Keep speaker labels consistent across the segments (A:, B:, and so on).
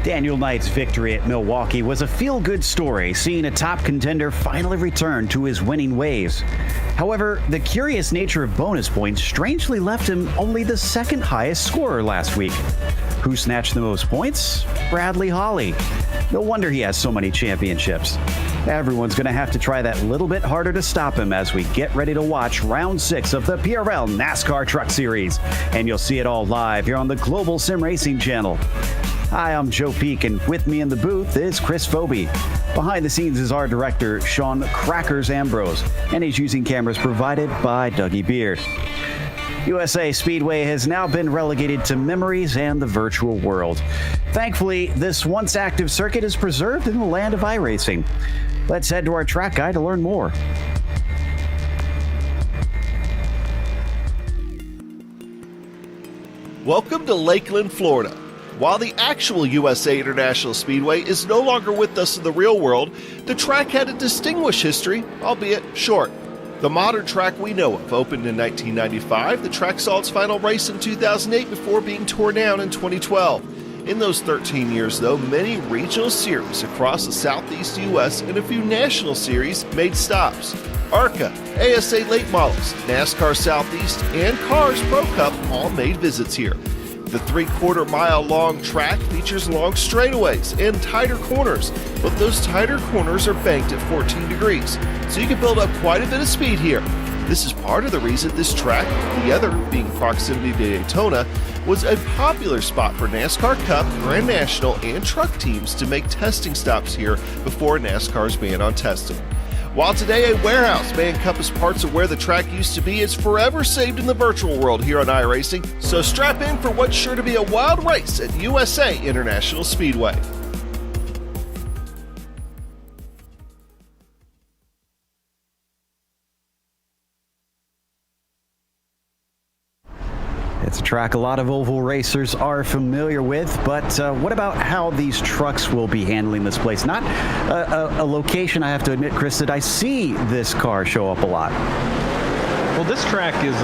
A: Daniel Knight's victory at Milwaukee was a feel-good story, seeing a top contender finally return to his winning ways. However, the curious nature of bonus points strangely left him only the second highest scorer last week. Who snatched the most points? Bradley Holly. No wonder he has so many championships. Everyone's going to have to try that little bit harder to stop him as we get ready to watch Round 6 of the PRL NASCAR Truck Series. And you'll see it all live here on the Global SimRacing channel. Hi, I'm Joe Peak, and with me in the booth is Chris Phoebe. Behind the scenes is our director, Sean Crackers Ambrose, and he's using cameras provided by Dougie Beard. USA Speedway has now been relegated to memories and the virtual world. Thankfully, this once active circuit is preserved in the land of iRacing. Let's head to our track guide to learn more.
B: Welcome to Lakeland, Florida. While the actual USA International Speedway is no longer with us in the real world, the track had a distinguished history, albeit short. The modern track we know of opened in 1995. The track saw its final race in 2008 before being torn down in 2012. In those 13 years, though, many regional series across the southeast U.S. and a few national series made stops. ARCA, ASA Late Models, NASCAR Southeast, and Cars Pro Cup all made visits here. The 3/4 mile long track features long straightaways and tighter corners, but those tighter corners are banked at 14 degrees, so you can build up quite a bit of speed here. This is part of the reason this track, the other being proximity to Daytona, was a popular spot for NASCAR Cup, Grand National, and truck teams to make testing stops here before NASCAR's ban on testing. While today a warehouse may encompass parts of where the track used to be, it's forever saved in the virtual world here on iRacing, so strap in for what's sure to be a wild race at USA International Speedway.
A: It's a track a lot of oval racers are familiar with, but what about how these trucks will be handling this place? Not a location, I have to admit, Chris, that I see this car show up a lot.
C: Well, this track is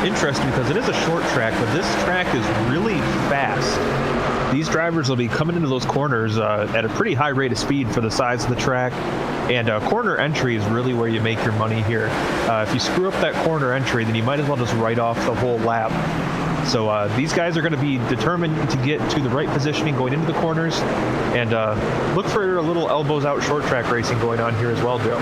C: interesting because it is a short track, but this track is really fast. These drivers will be coming into those corners at a pretty high rate of speed for the size of the track. And corner entry is really where you make your money here. If you screw up that corner entry, then you might as well just write off the whole lap. So these guys are going to be determined to get to the right positioning going into the corners, and look for a little elbows out short track racing going on here as well, Joe.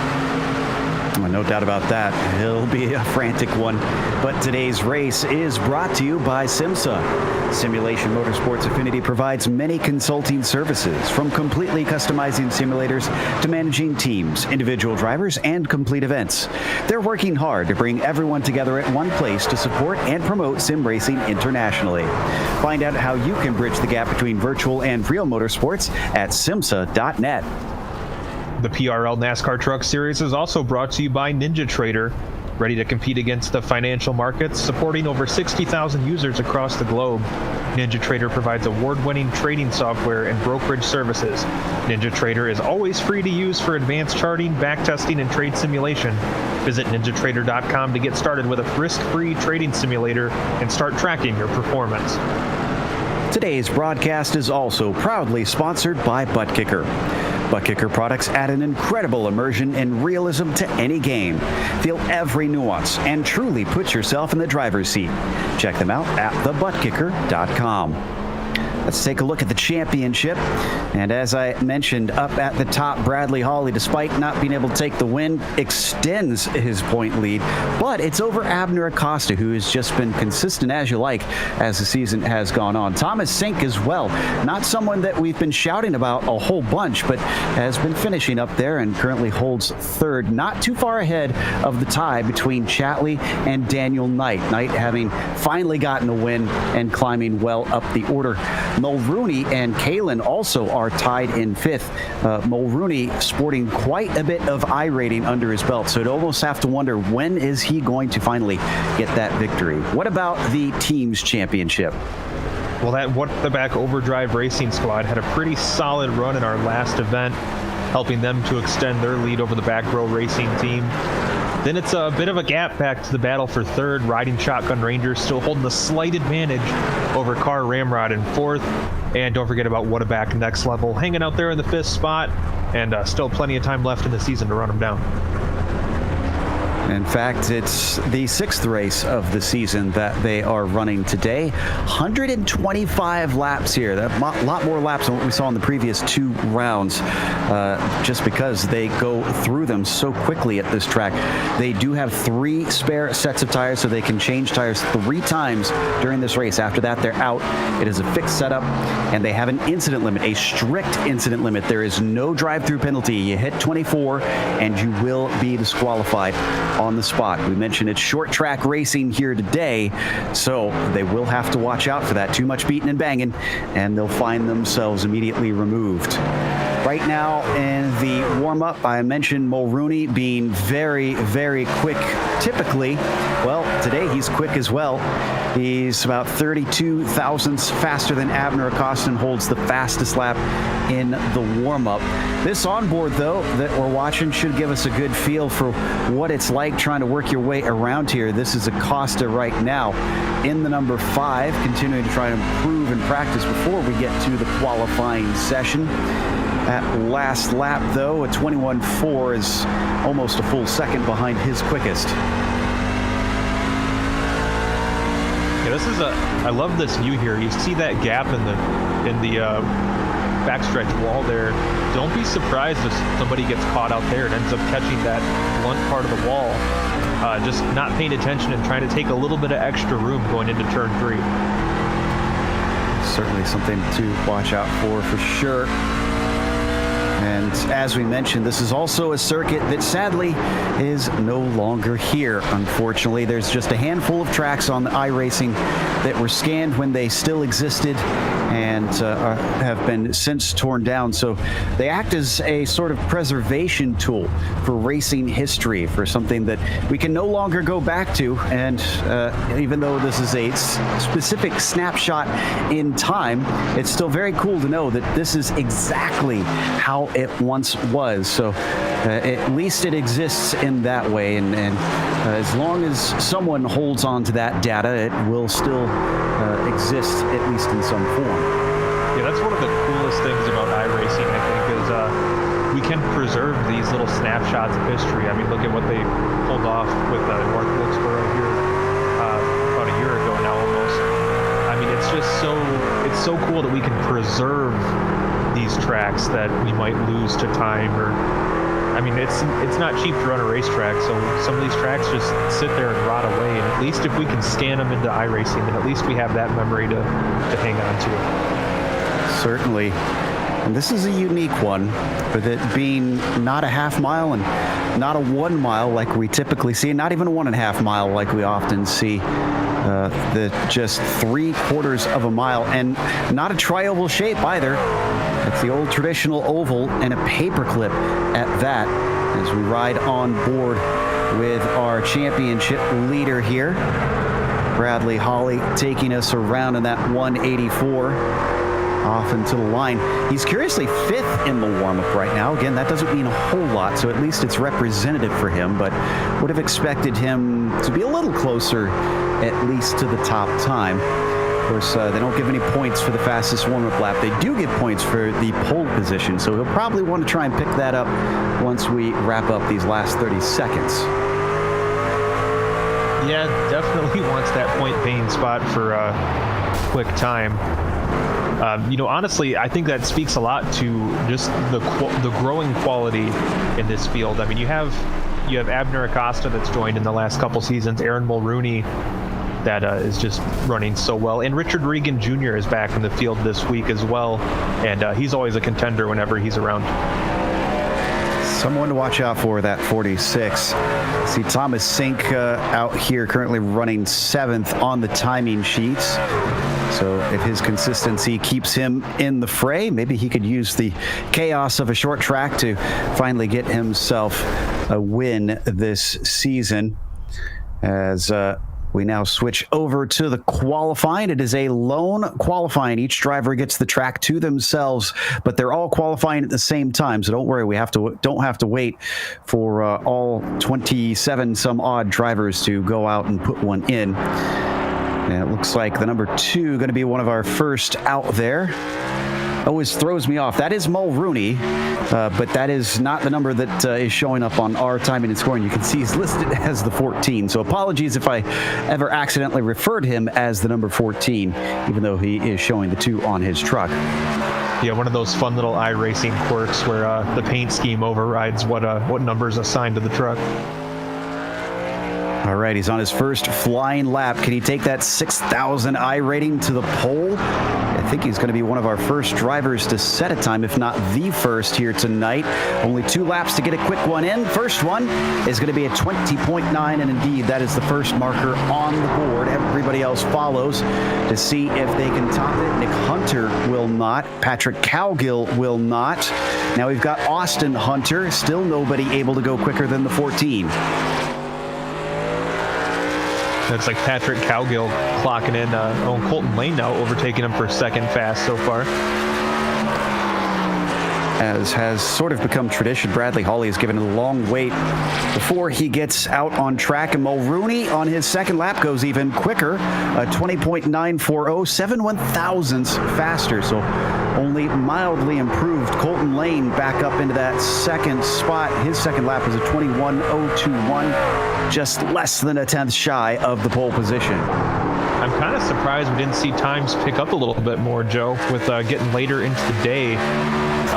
A: No doubt about that. It'll be a frantic one. But today's race is brought to you by SimMSA. Simulation Motorsports Affinity provides many consulting services, from completely customizing simulators to managing teams, individual drivers, and complete events. They're working hard to bring everyone together at one place to support and promote sim racing internationally. Find out how you can bridge the gap between virtual and real motorsports at SimMSA.net.
C: The PRL NASCAR Truck Series is also brought to you by NinjaTrader, ready to compete against the financial markets, supporting over 60,000 users across the globe. NinjaTrader provides award-winning trading software and brokerage services. NinjaTrader is always free to use for advanced charting, backtesting, and trade simulation. Visit NinjaTrader.com to get started with a risk-free trading simulator and start tracking your performance.
A: Today's broadcast is also proudly sponsored by ButtKicker. ButtKicker products add an incredible immersion and realism to any game. Feel every nuance and truly put yourself in the driver's seat. Check them out at thebutkicker.com. Let's take a look at the championship. And as I mentioned up at the top, Bradley Holly, despite not being able to take the win, extends his point lead. But it's over Abner Acosta, who has just been consistent as you like as the season has gone on. Thomas Sink as well. Not someone that we've been shouting about a whole bunch, but has been finishing up there and currently holds third, not too far ahead of the tie between Chatley and Daniel Knight. Knight having finally gotten a win and climbing well up the order. Mulrooney and Kalen also are tied in fifth. Mulrooney sporting quite a bit of iRating under his belt, so you'd almost have to wonder, when is he going to finally get that victory? What about the team's championship?
C: Well, that What the Back Overdrive Racing Squad had a pretty solid run in our last event, helping them to extend their lead over the Back Row Racing team. Then it's a bit of a gap back to the battle for third. Riding Shotgun Rangers still holding a slight advantage over Car Ramrod in fourth. And don't forget about What a Back Next Level hanging out there in the fifth spot. And still plenty of time left in the season to run them down.
A: In fact, it's the sixth race of the season that they are running today. 125 laps here. A lot more laps than what we saw in the previous 2 rounds, just because they go through them so quickly at this track. They do have 3 spare sets of tires, so they can change tires 3 times during this race. After that, they're out. It is a fixed setup, and they have an incident limit, a strict incident limit. There is no drive-through penalty. You hit 24, and you will be disqualified on the spot. We mentioned it's short track racing here today, so they will have to watch out for that. Too much beating and banging, and they'll find themselves immediately removed. Right now in the warm-up, I mentioned Mulrooney being very, very quick typically. Well, today he's quick as well. He's about 32 thousandths faster than Abner Acosta and holds the fastest lap in the warm-up. This onboard, though, that we're watching should give us a good feel for what it's like trying to work your way around here. This is Acosta right now in the number 5, continuing to try to improve and practice before we get to the qualifying session. At last lap, though, a 21.4 is almost a full second behind his quickest.
C: I love this view here. You see that gap in the backstretch wall there. Don't be surprised if somebody gets caught out there and ends up catching that blunt part of the wall. Just not paying attention and trying to take a little bit of extra room going into turn 3.
A: Certainly something to watch out for sure. And as we mentioned, this is also a circuit that sadly is no longer here. Unfortunately, there's just a handful of tracks on the iRacing that were scanned when they still existed and have been since torn down. So they act as a sort of preservation tool for racing history, for something that we can no longer go back to. And even though this is a specific snapshot in time, it's still very cool to know that this is exactly how it once was. So at least it exists in that way, and as long as someone holds on to that data, it will still exist, at least in some form.
C: Yeah, that's one of the coolest things about iRacing, I think, is we can preserve these little snapshots of history. I mean, look at what they pulled off with North Wilkesboro here about a year ago now almost. I mean, it's just so cool that we can preserve these tracks that we might lose to time, or I mean, it's not cheap to run a racetrack, so some of these tracks just sit there and rot away, and at least if we can scan them into iRacing, then at least we have that memory to hang on to.
A: Certainly. And this is a unique one, with it being not a half mile and not a 1 mile like we typically see, not even a 1.5 mile like we often see. The just 3/4 of a mile, and not a tri-oval shape either. It's the old traditional oval and a paperclip at that, as we ride on board with our championship leader here, Bradley Hawley, taking us around in that 184 off into the line. He's curiously 5th in the warm-up right now. Again, that doesn't mean a whole lot, so at least it's representative for him, but would have expected him to be a little closer, at least to the top time. Of course, they don't give any points for the fastest warm-up lap. They do give points for the pole position, so he'll probably want to try and pick that up once we wrap up these last 30 seconds.
C: Yeah, definitely wants that point paying spot for a quick time. Honestly, I think that speaks a lot to just the growing quality in this field. I mean, you have Abner Acosta that's joined in the last couple seasons, Aaron Mulrooney that is just running so well, and Richard Regan Jr. is back in the field this week as well, and he's always a contender whenever he's around.
A: Someone to watch out for, that 46. See Thomas Sink out here currently running 7th on the timing sheets. So if his consistency keeps him in the fray, maybe he could use the chaos of a short track to finally get himself a win this season. As We now switch over to the qualifying. It is a lone qualifying. Each driver gets the track to themselves, but they're all qualifying at the same time. So don't worry, we don't have to wait for all 27 some odd drivers to go out and put one in. And it looks like the number 2 going to be one of our first out there. Always throws me off. That is Mulrooney, but that is not the number that is showing up on our timing and scoring. You can see he's listed as the 14. So apologies if I ever accidentally referred him as the number 14, even though he is showing the 2 on his truck.
C: Yeah, one of those fun little iRacing quirks where the paint scheme overrides what number is assigned to the truck.
A: All right, he's on his first flying lap. Can he take that 6,000 I rating to the pole? I think he's going to be one of our first drivers to set a time, if not the first here tonight. Only 2 laps to get a quick one in. First one is going to be a 20.9, and indeed, that is the first marker on the board. Everybody else follows to see if they can top it. Nick Hunter will not. Patrick Cowgill will not. Now we've got Austin Hunter. Still nobody able to go quicker than the 14.
C: Looks like Patrick Cowgill clocking in on Colton Lane now, overtaking him for second fast so far.
A: As has sort of become tradition, Bradley Hawley is given a long wait before he gets out on track, and Mulrooney on his second lap goes even quicker, 20.940, 7 1,000ths faster, so only mildly improved. Colton Lane back up into that second spot. His second lap was a 21.021, just less than a 10th shy of the pole position.
C: I'm kind of surprised we didn't see times pick up a little bit more, Joe, with getting later into the day.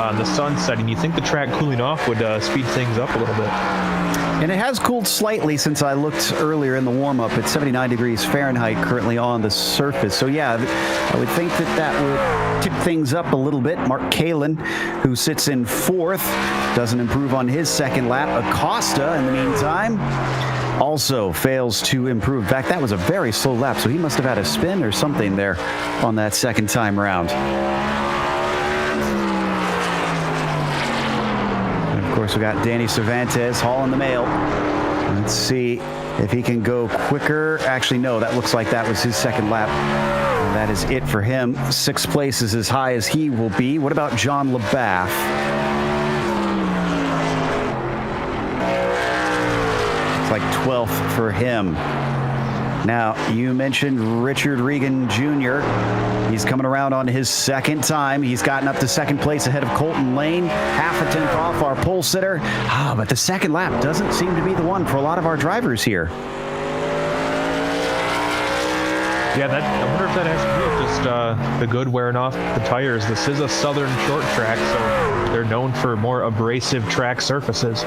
C: The sun setting. You think the track cooling off would speed things up a little bit?
A: And it has cooled slightly since I looked earlier in the warm-up. It's 79 degrees Fahrenheit currently on the surface. So yeah, I would think that would tip things up a little bit. Mark Kalin, who sits in 4th, doesn't improve on his second lap. Acosta, in the meantime, also fails to improve. In fact, that was a very slow lap, so he must have had a spin or something there on that second time round. Of course, we got Danny Cervantes hauling the mail. Let's see if he can go quicker. Actually, no, that looks like that was his second lap. That is it for him. 6th place is as high as he will be. What about John LaBath? It's like 12th for him. Now, you mentioned Richard Regan Jr. He's coming around on his second time. He's gotten up to second place ahead of Colton Lane, half a tenth off our pole sitter. But the second lap doesn't seem to be the one for a lot of our drivers here.
C: Yeah, I wonder if that has to do with just the good wearing off the tires. This is a southern short track, so they're known for more abrasive track surfaces.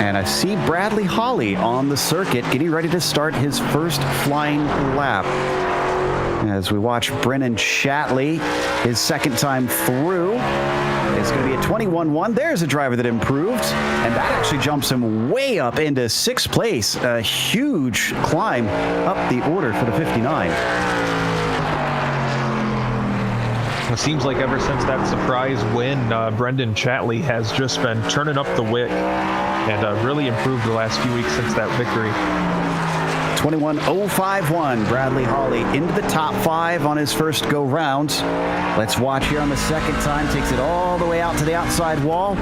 A: And I see Bradley Hawley on the circuit getting ready to start his first flying lap. As we watch Brennan Shatley, his second time through, it's going to be a 21.1. There's a driver that improved, and that actually jumps him way up into 6th place. A huge climb up the order for the 59.
C: It seems like ever since that surprise win, Brendan Shatley has just been turning up the wick and really improved the last few weeks since that victory.
A: 21.051, Bradley Hawley into the top 5 on his first go round. Let's watch here on the second time. Takes it all the way out to the outside wall.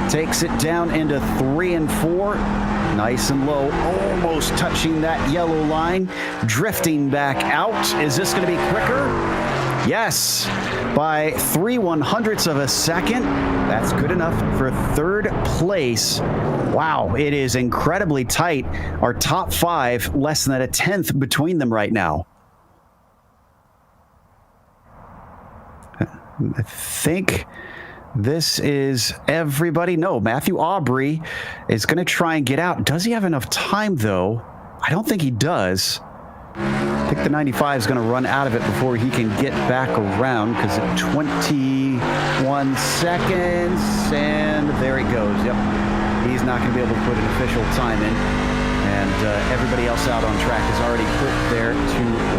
A: Takes it down into 3 and 4. Nice and low, almost touching that yellow line. Drifting back out. Is this going to be quicker? Yes, by 3/100ths of a second. That's good enough for 3rd place. Wow, it is incredibly tight. Our top 5, less than a 10th between them right now. I think this is everybody. No, Matthew Aubrey is going to try and get out. Does he have enough time, though? I don't think he does. I think the 95 is going to run out of it before he can get back around, because at 21 seconds, and there he goes. Yep, he's not going to be able to put an official time in, and everybody else out on track has already put their 2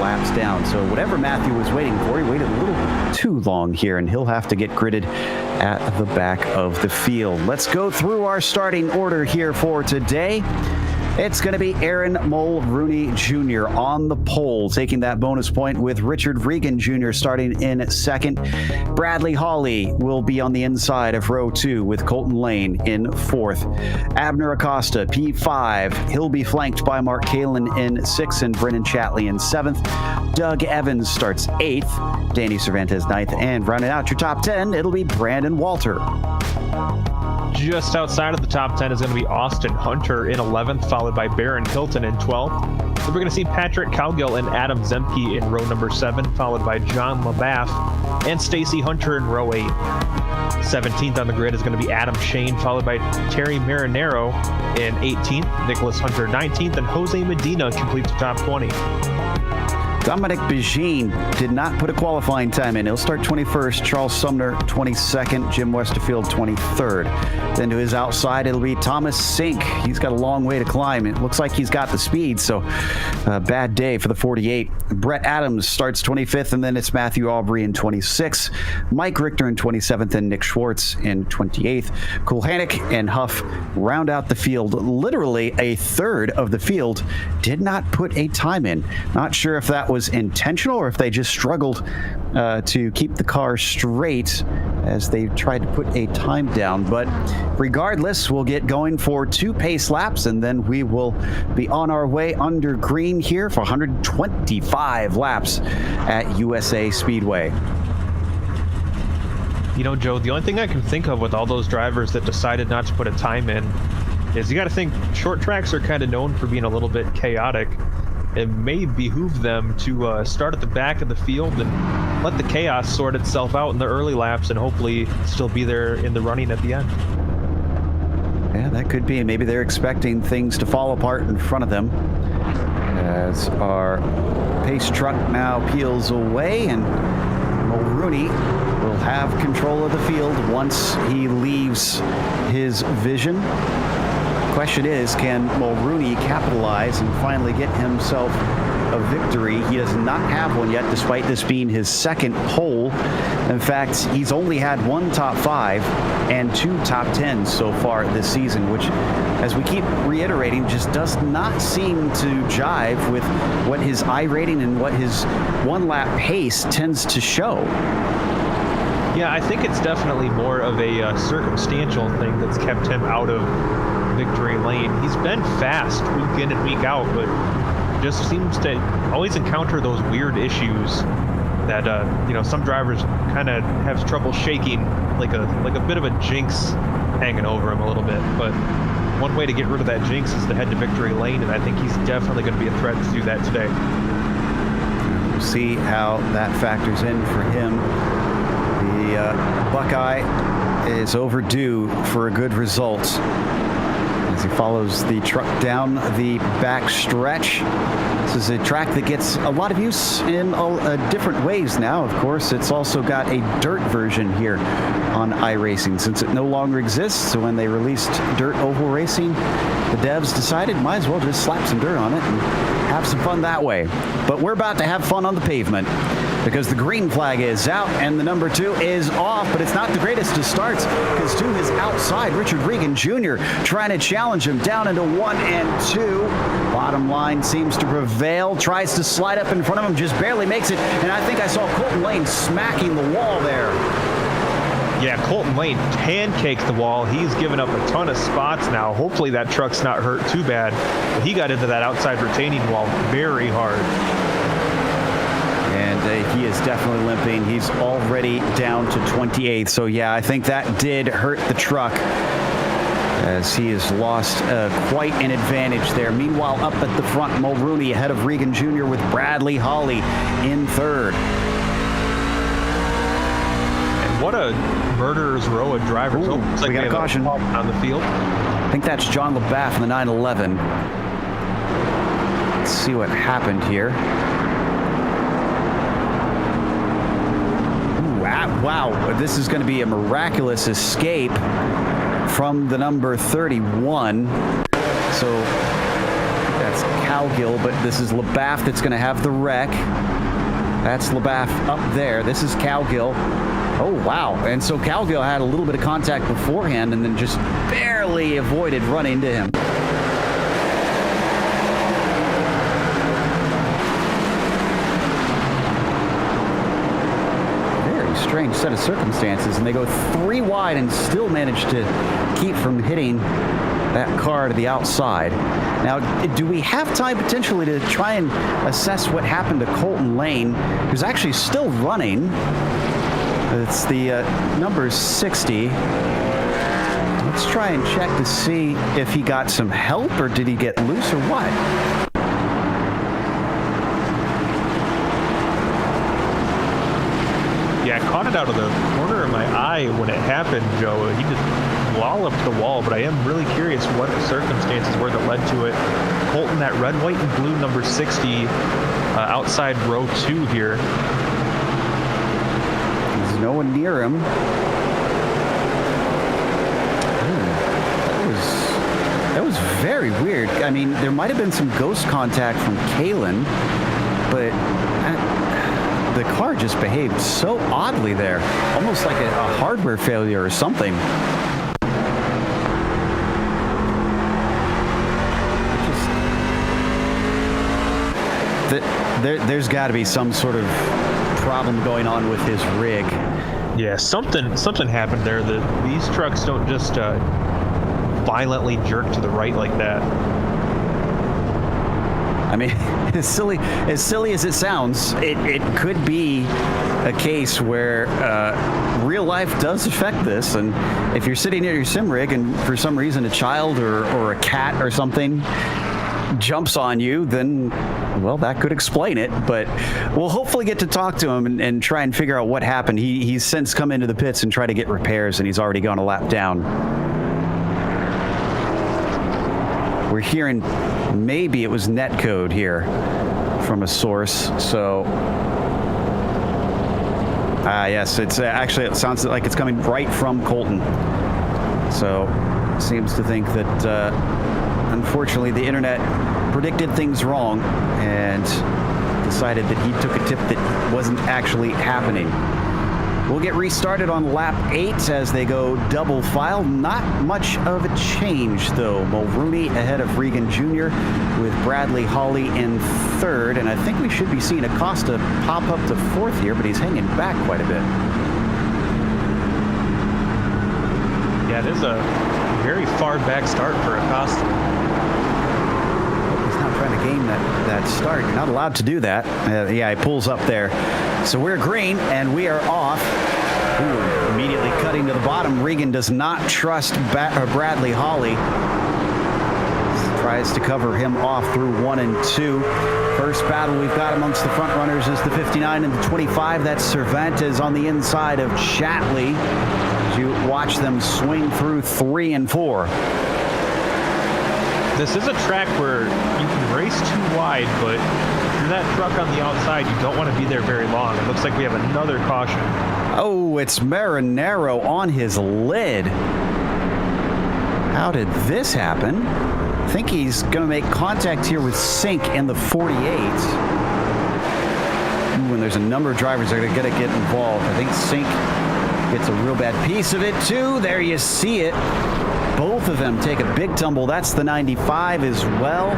A: laps down. So whatever Matthew was waiting for, he waited a little too long here, and he'll have to get gridded at the back of the field. Let's go through our starting order here for today. It's going to be Aaron Mulrooney Jr. on the pole, taking that bonus point with Richard Regan Jr. starting in second. Bradley Hawley will be on the inside of row 2 with Colton Lane in fourth. Abner Acosta, P5. He'll be flanked by Mark Kalin in 6th and Brennan Chatley in 7th. Doug Evans starts 8th. Danny Cervantes 9th. And rounding out your top 10, it'll be Brandon Walter.
C: Just outside of the top 10 is going to be Austin Hunter in 11th, followed by Barron Hilton in 12th. Then we're going to see Patrick Cowgill and Adam Zemke in row number 7, followed by John LaBaff and Stacy Hunter in row 8. 17th on the grid is going to be Adam Shane, followed by Terry Marinero in 18th, Nicholas Hunter 19th, and Jose Medina completes the top 20.
A: Dominic Begin did not put a qualifying time in. He'll start 21st. Charles Sumner, 22nd. Jim Westerfield, 23rd. Then to his outside, it'll be Thomas Sink. He's got a long way to climb. It looks like he's got the speed, so a bad day for the 48. Brett Adams starts 25th, and then it's Matthew Aubrey in 26th. Mike Richter in 27th, and Nick Schwartz in 28th. Kulhanek and Huff round out the field. Literally a third of the field did not put a time in. Not sure if that was intentional or if they just struggled to keep the car straight as they tried to put a time down. But regardless, we'll get going for 2 pace laps, and then we will be on our way under green here for 125 laps at USA Speedway.
C: You know, Joe, the only thing I can think of with all those drivers that decided not to put a time in is you got to think short tracks are kind of known for being a little bit chaotic. It may behoove them to start at the back of the field and let the chaos sort itself out in the early laps and hopefully still be there in the running at the end.
A: Yeah, that could be. Maybe they're expecting things to fall apart in front of them as our pace truck now peels away, and Mulrooney will have control of the field once he leaves his vision. Question is, can Mulrooney capitalize and finally get himself a victory? He does not have one yet, despite this being his second pole. In fact, he's only had 1 top 5 and 2 top 10s so far this season, which, as we keep reiterating, just does not seem to jive with what his iRating and what his one-lap pace tends to show.
C: Yeah, I think it's definitely more of a circumstantial thing that's kept him out of victory lane. He's been fast week in and week out, but just seems to always encounter those weird issues that some drivers kind of have trouble shaking, like a bit of a jinx hanging over him a little bit. But one way to get rid of that jinx is to head to victory lane, and I think he's definitely going to be a threat to do that today.
A: We'll see how that factors in for him. The Buckeye is overdue for a good result as he follows the truck down the back stretch. This is a track that gets a lot of use in different ways now. Of course, it's also got a dirt version here on iRacing since it no longer exists. So when they released dirt oval racing, the devs decided might as well just slap some dirt on it and have some fun that way. But we're about to have fun on the pavement, because the green flag is out and the number 2 is off, but it's not the greatest of starts, because to his outside, Richard Regan Jr. trying to challenge him down into 1 and 2. Bottom line seems to prevail, tries to slide up in front of him, just barely makes it, and I think I saw Colton Lane smacking the wall there.
C: Yeah, Colton Lane pancaked the wall. He's given up a ton of spots now. Hopefully that truck's not hurt too bad, but he got into that outside retaining wall very hard.
A: And he is definitely limping. He's already down to 28th. So, yeah, I think that did hurt the truck as he has lost quite an advantage there. Meanwhile, up at the front, Mulrooney ahead of Regan Jr. with Bradley Hawley in 3rd.
C: And what a murderer's row of drivers.
A: Ooh,
C: looks like
A: we got a caution
C: on the field.
A: I think that's John LaBaff in the 911. Let's see what happened here. Wow, this is going to be a miraculous escape from the number 31. So that's Cowgill, but this is LaBaff that's going to have the wreck. That's LaBaff up there. This is Cowgill. Oh, wow. And so Cowgill had a little bit of contact beforehand and then just barely avoided running into him. strange set of circumstances, and they go 3 wide and still manage to keep from hitting that car to the outside. Now, do we have time potentially to try and assess what happened to Colton Lane, who's actually still running? It's the number 60. Let's try and check to see if he got some help or did he get loose or what?
C: Yeah, I caught it out of the corner of my eye when it happened, Joe. He just walloped the wall, but I am really curious what the circumstances were that led to it. Colton, that red, white, and blue number 60 outside row 2 here.
A: There's no one near him. That was very weird. I mean, there might have been some ghost contact from Kalen, but the car just behaved so oddly there, almost like a hardware failure or something. There's got to be some sort of problem going on with his rig.
C: Yeah, something happened there. These trucks don't just violently jerk to the right like that.
A: I mean, as silly as it sounds, it could be a case where real life does affect this. And if you're sitting near your sim rig and for some reason a child or a cat or something jumps on you, then, well, that could explain it. But we'll hopefully get to talk to him and try and figure out what happened. He's since come into the pits and tried to get repairs, and he's already gone a lap down. We're hearing maybe it was netcode here from a source. So, yes, it's actually, it sounds like it's coming right from Colton. So, seems to think that, unfortunately, the internet predicted things wrong and decided that he took a tip that wasn't actually happening. We'll get restarted on lap 8 as they go double file. Not much of a change, though. Mulrooney ahead of Regan Jr. with Bradley Hawley in 3rd. And I think we should be seeing Acosta pop up to 4th here, but he's hanging back quite a bit.
C: Yeah, it is a very far back start for Acosta.
A: He's not trying to game that start. You're not allowed to do that. Yeah, he pulls up there. So we're green, and we are off. Ooh, immediately cutting to the bottom. Regan does not trust Bradley Hawley. Tries to cover him off through 1 and 2. First battle we've got amongst the front runners is the 59 and the 25. That's Cervantes on the inside of Chatley. As you watch them swing through 3 and 4.
C: This is a track where you can race too wide, but that truck on the outside, you don't want to be there very long. It looks like we have another caution.
A: Oh, it's Marinaro on his lid. How did this happen? I think he's going to make contact here with Sink in the 48. Ooh, and there's a number of drivers that are going to get involved. I think Sink gets a real bad piece of it, too. There you see it. Both of them take a big tumble. That's the 95 as well.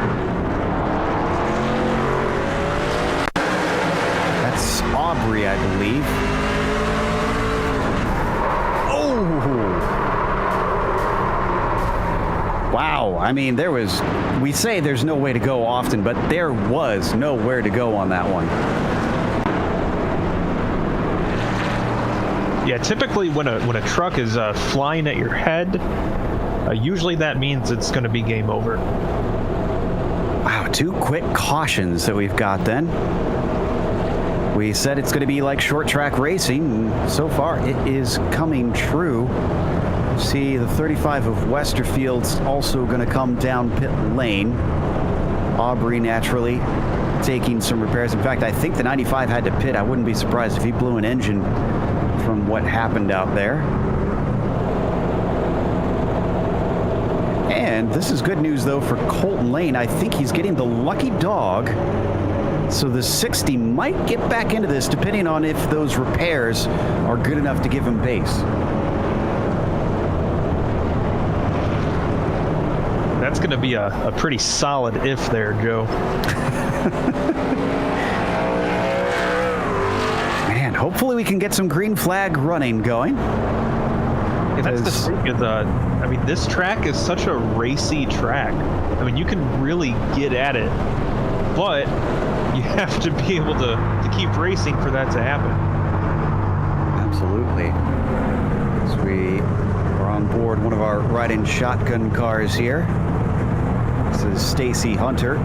A: That's Aubrey, I believe. Oh! Wow. I mean, we say there's no way to go often, but there was nowhere to go on that one.
C: Yeah, typically when a truck is flying at your head, usually that means it's going to be game over.
A: Wow, 2 quick cautions that we've got then. We said it's going to be like short track racing, and so far it is coming true. See, the 35 of Westerfield's also going to come down pit lane. Aubrey naturally taking some repairs. In fact, I think the 95 had to pit. I wouldn't be surprised if he blew an engine from what happened out there. And this is good news, though, for Colton Lane. I think he's getting the lucky dog. So the 60 might get back into this, depending on if those repairs are good enough to give him pace.
C: That's going to be a pretty solid if there, Joe.
A: hopefully we can get some green flag running going.
C: Yeah, that's the thing is, I mean, this track is such a racy track. I mean, you can really get at it, but you have to be able to keep racing for that to happen.
A: Absolutely. As we are on board one of our ride-in shotgun cars here. This is Stacy Hunter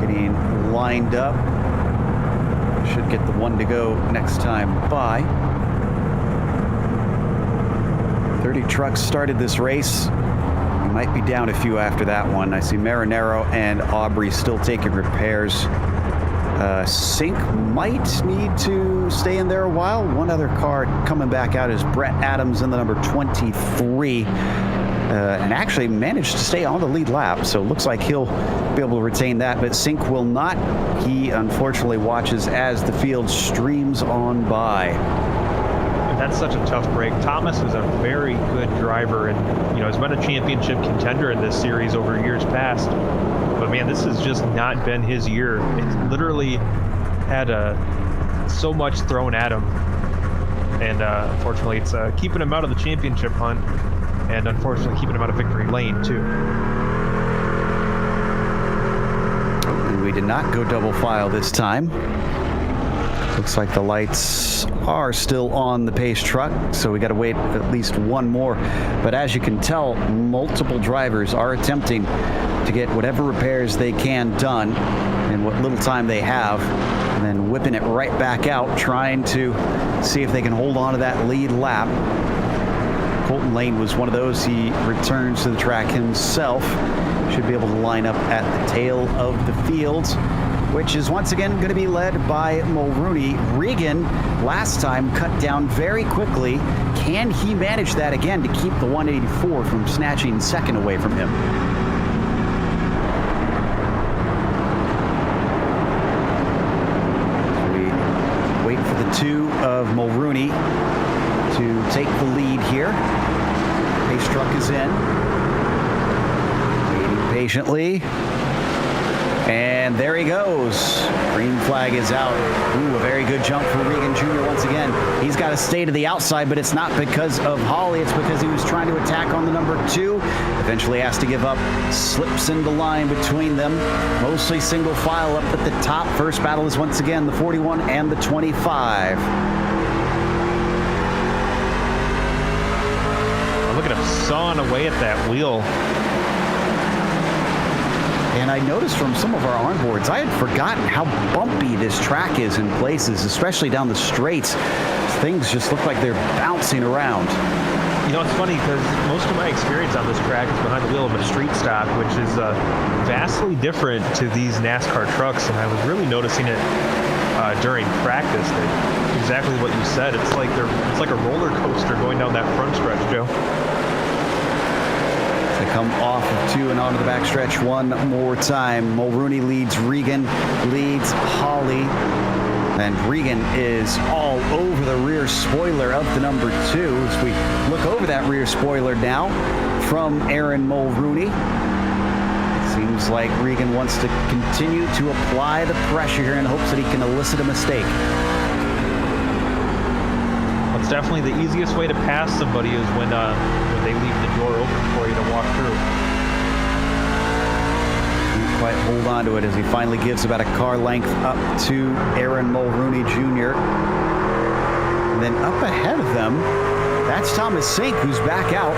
A: getting lined up. Should get the one to go next time by. 30 trucks started this race. We might be down a few after that one. I see Marinero and Aubrey still taking repairs. Sink might need to stay in there a while. One other car coming back out is Brett Adams in the number 23. And actually managed to stay on the lead lap, so it looks like he'll be able to retain that, but Sink will not. He unfortunately watches as the field streams on by.
C: And that's such a tough break. Thomas is a very good driver and, you know, has been a championship contender in this series over years past. But man, this has just not been his year. It's literally had so much thrown at him. And unfortunately, it's keeping him out of the championship hunt. And unfortunately, keeping him out of victory lane, too.
A: And we did not go double file this time. Looks like the lights are still on the pace truck, so we got to wait at least one more. But as you can tell, multiple drivers are attempting to get whatever repairs they can done in what little time they have, and then whipping it right back out, trying to see if they can hold on to that lead lap. Colton Lane was one of those. He returns to the track himself. Should be able to line up at the tail of the field, which is once again going to be led by Mulrooney. Regan last time cut down very quickly. Can he manage that again to keep the 184 from snatching second away from him? So we wait for the two of Mulrooney to take the lead here. Pace truck is in. Waiting patiently. And there he goes. Green flag is out. Ooh, a very good jump for Regan Jr. once again. He's got to stay to the outside, but it's not because of Holly. It's because he was trying to attack on the number 2. Eventually has to give up. Slips into line between them. Mostly single file up at the top. First battle is once again the 41 and the 25.
C: Look at him sawing away at that wheel.
A: And I noticed from some of our onboards, I had forgotten how bumpy this track is in places, especially down the straights. Things just look like they're bouncing around.
C: You know, it's funny because most of my experience on this track is behind the wheel of a street stock, which is vastly different to these NASCAR trucks. And I was really noticing it during practice. That exactly what you said. It's like a roller coaster going down that front stretch, Joe.
A: They come off of 2 and onto the backstretch one more time. Mulrooney leads Regan, leads Holly. And Regan is all over the rear spoiler of the number 2. As we look over that rear spoiler now from Aaron Mulrooney. It seems like Regan wants to continue to apply the pressure here in hopes that he can elicit a mistake.
C: It's definitely the easiest way to pass somebody is when they leave the door open for you to walk through.
A: Can't quite hold on to it as he finally gives about a car length up to Aaron Mulrooney Jr. And then up ahead of them, that's Thomas Sink, who's back out.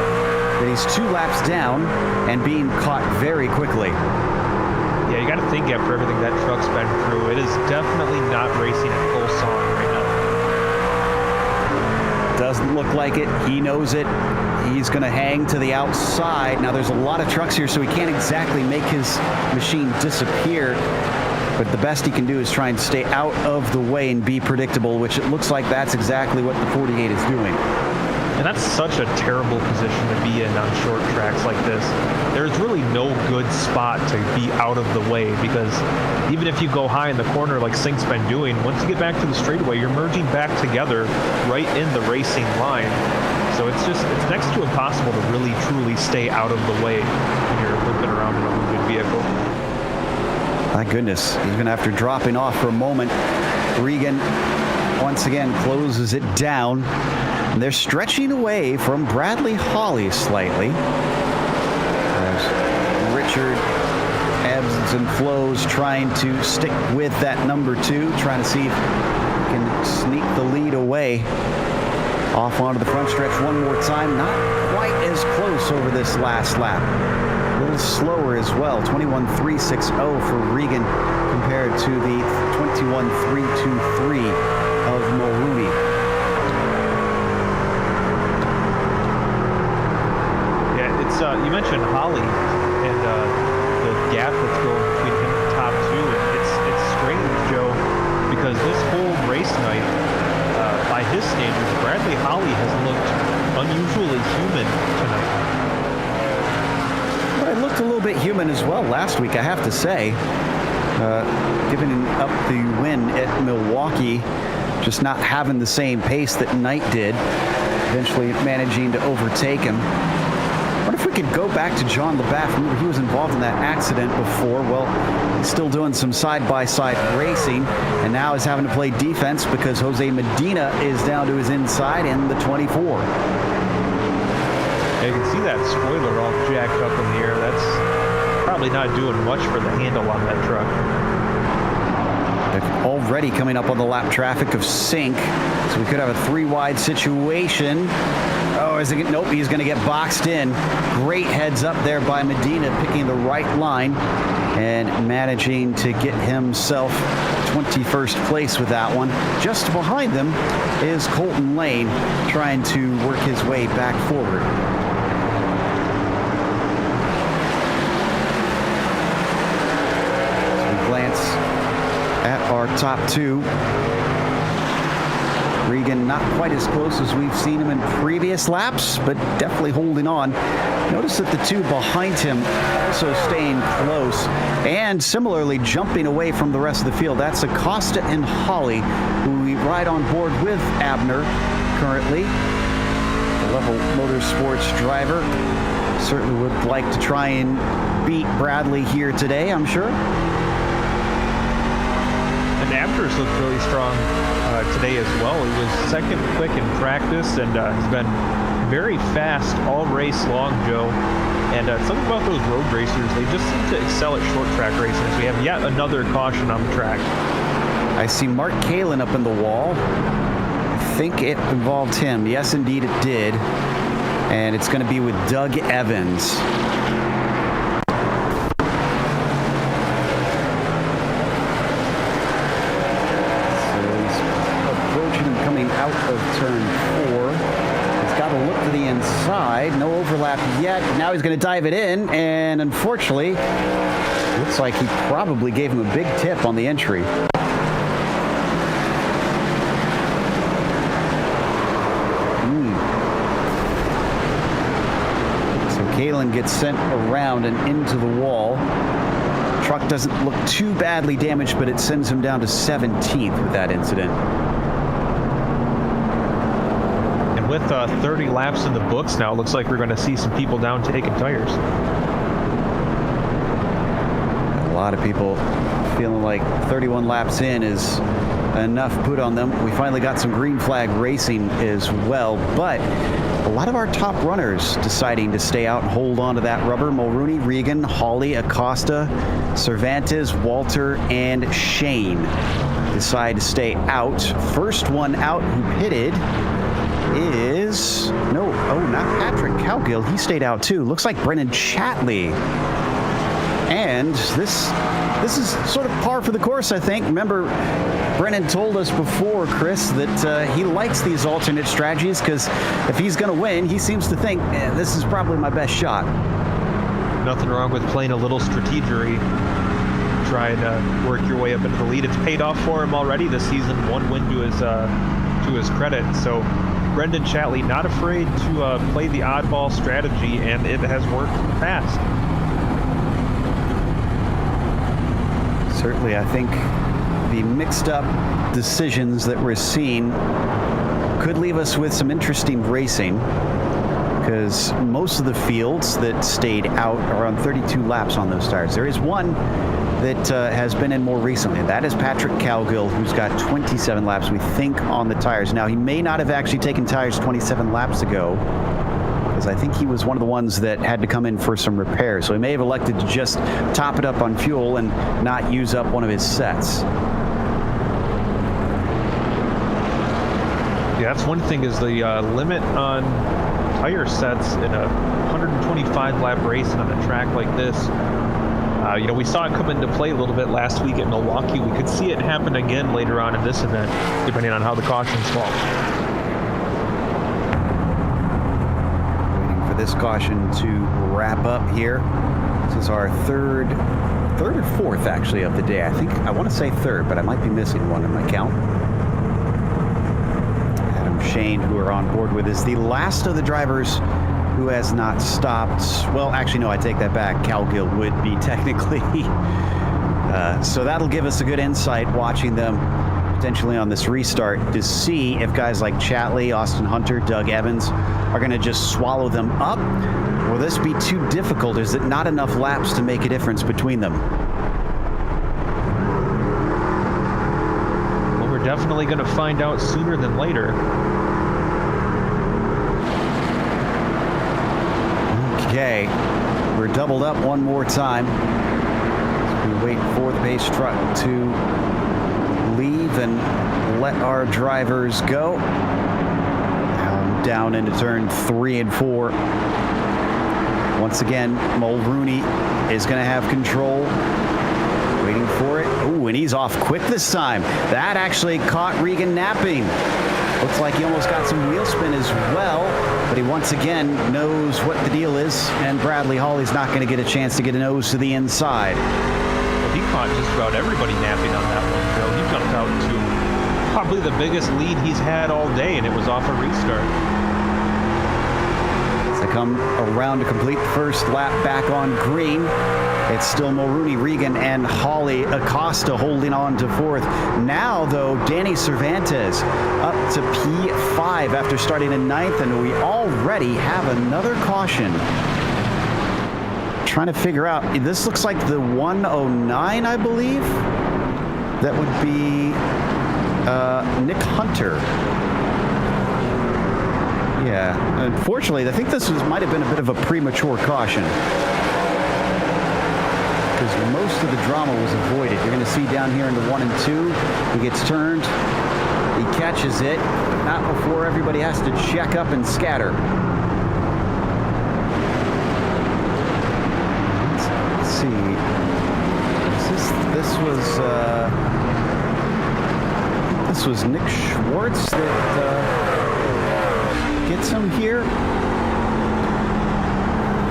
A: But he's 2 laps down and being caught very quickly.
C: Yeah, you got to think after everything that truck's been through, it is definitely not racing at full song right now.
A: Doesn't look like it. He knows it. He's going to hang to the outside. Now, there's a lot of trucks here, so he can't exactly make his machine disappear. But the best he can do is try and stay out of the way and be predictable, which it looks like that's exactly what the 48 is doing.
C: And that's such a terrible position to be in on short tracks like this. There's really no good spot to be out of the way, because even if you go high in the corner like Sink's been doing, once you get back to the straightaway, you're merging back together right in the racing line. So it's next to impossible to really truly stay out of the way when you're whipping around in a moving vehicle.
A: My goodness, even after dropping off for a moment, Regan once again closes it down. And they're stretching away from Bradley Hawley slightly. As Richard ebbs and flows trying to stick with that number 2, trying to see if he can sneak the lead away. Off onto the front stretch one more time. Not quite as close over this last lap. A little slower as well. 21.360 for Regan compared to the 21.323 of Mulrooney.
C: Yeah, it's you mentioned Holly and the gap that's going between him and the top 2. It's strange, Joe, because this whole race night, by his standards, Bradley Holly has looked unusually human tonight.
A: But it looked a little bit human as well last week, I have to say. Giving up the win at Milwaukee, just not having the same pace that Knight did, eventually managing to overtake him. What if we could go back to John LaBaff? Remember, he was involved in that accident before. Well, he's still doing some side-by-side racing, and now is having to play defense because Jose Medina is down to his inside in the 24.
C: Yeah, you can see that spoiler all jacked up in the air. That's probably not doing much for the handle on that truck.
A: They're already coming up on the lap traffic of Sink, so we could have a 3-wide situation. Oh, is it? Nope, he's going to get boxed in. Great heads up there by Medina, picking the right line and managing to get himself 21st place with that one. Just behind them is Colton Lane, trying to work his way back forward. So we glance at our top 2. Regan not quite as close as we've seen him in previous laps, but definitely holding on. Notice that the 2 behind him also staying close and similarly jumping away from the rest of the field. That's Acosta and Hawley, who we ride on board with Abner currently. The Level Motorsports driver certainly would like to try and beat Bradley here today, I'm sure.
C: And Abner's looked really strong today as well. He was second quick in practice and has been very fast all race long, Joe. And something about those road racers, they just seem to excel at short track racing, as we have yet another caution on the track.
A: I see Mark Kalin up in the wall. I think it involved him. Yes, indeed it did. And it's going to be with Doug Evans. Out of turn 4. He's got to look to the inside. No overlap yet. Now he's going to dive it in, and unfortunately, looks like he probably gave him a big tip on the entry. So Kalin gets sent around and into the wall. Truck doesn't look too badly damaged, but it sends him down to 17th with that incident.
C: With 30 laps in the books now, it looks like we're going to see some people down taking tires.
A: A lot of people feeling like 31 laps in is enough put on them. We finally got some green flag racing as well, but a lot of our top runners deciding to stay out and hold on to that rubber. Mulrooney, Regan, Hawley, Acosta, Cervantes, Walter, and Shane decide to stay out. First one out who pitted is not Patrick Cowgill. He stayed out too. Looks like Brennan Chatley. And this is sort of par for the course, I think. Remember, Brennan told us before, Chris, that he likes these alternate strategies because if he's going to win, he seems to think this is probably my best shot.
C: Nothing wrong with playing a little strategery, trying to work your way up into the lead. It's paid off for him already this season. One win to his credit. So Brendan Chatley not afraid to play the oddball strategy, and it has worked in the past.
A: Certainly, I think the mixed up decisions that we're seeing could leave us with some interesting racing, because most of the fields that stayed out are on 32 laps on those tires. There is one that has been in more recently. That is Patrick Cowgill, who's got 27 laps, we think, on the tires. Now, he may not have actually taken tires 27 laps ago, because I think he was one of the ones that had to come in for some repairs. So he may have elected to just top it up on fuel and not use up one of his sets.
C: Yeah, that's one thing, is the limit on tire sets in a 125 lap race on a track like this. We saw it come into play a little bit last week at Milwaukee. We could see it happen again later on in this event, depending on how the cautions fall.
A: Waiting for this caution to wrap up here. This is our third or fourth, actually, of the day. I want to say third, but I might be missing one in my count. Shane, who are on board with, is the last of the drivers who has not stopped. Well, actually, no, I take that back. Cowgill would be technically. So that'll give us a good insight watching them potentially on this restart to see if guys like Chatley, Austin Hunter, Doug Evans are going to just swallow them up. Will this be too difficult? Is it not enough laps to make a difference between them?
C: Well, we're definitely going to find out sooner than later.
A: Okay, we're doubled up one more time. We wait for the pace truck to leave and let our drivers go. Down into turn 3 and 4. Once again, Mulrooney is going to have control. Waiting for it. Ooh, and he's off quick this time. That actually caught Regan napping. Looks like he almost got some wheel spin as well, but he once again knows what the deal is, and Bradley Hawley's not going to get a chance to get a nose to the inside.
C: Well, he caught just about everybody napping on that one, Joe. He jumped out to probably the biggest lead he's had all day, and it was off a restart.
A: As they come around to complete the first lap back on green, it's still Mulrooney, Regan, and Hawley. Acosta holding on to fourth. Now, though, Danny Cervantes up to P5 after starting in ninth, and we already have another caution. Trying to figure out, this looks like the 109, I believe. That would be Nick Hunter. Yeah, unfortunately, I think this might have been a bit of a premature caution, because most of the drama was avoided. You're going to see down here in the 1 and 2, he gets turned, he catches it, not before everybody has to check up and scatter. Let's see. This was Nick Schwartz that gets him here.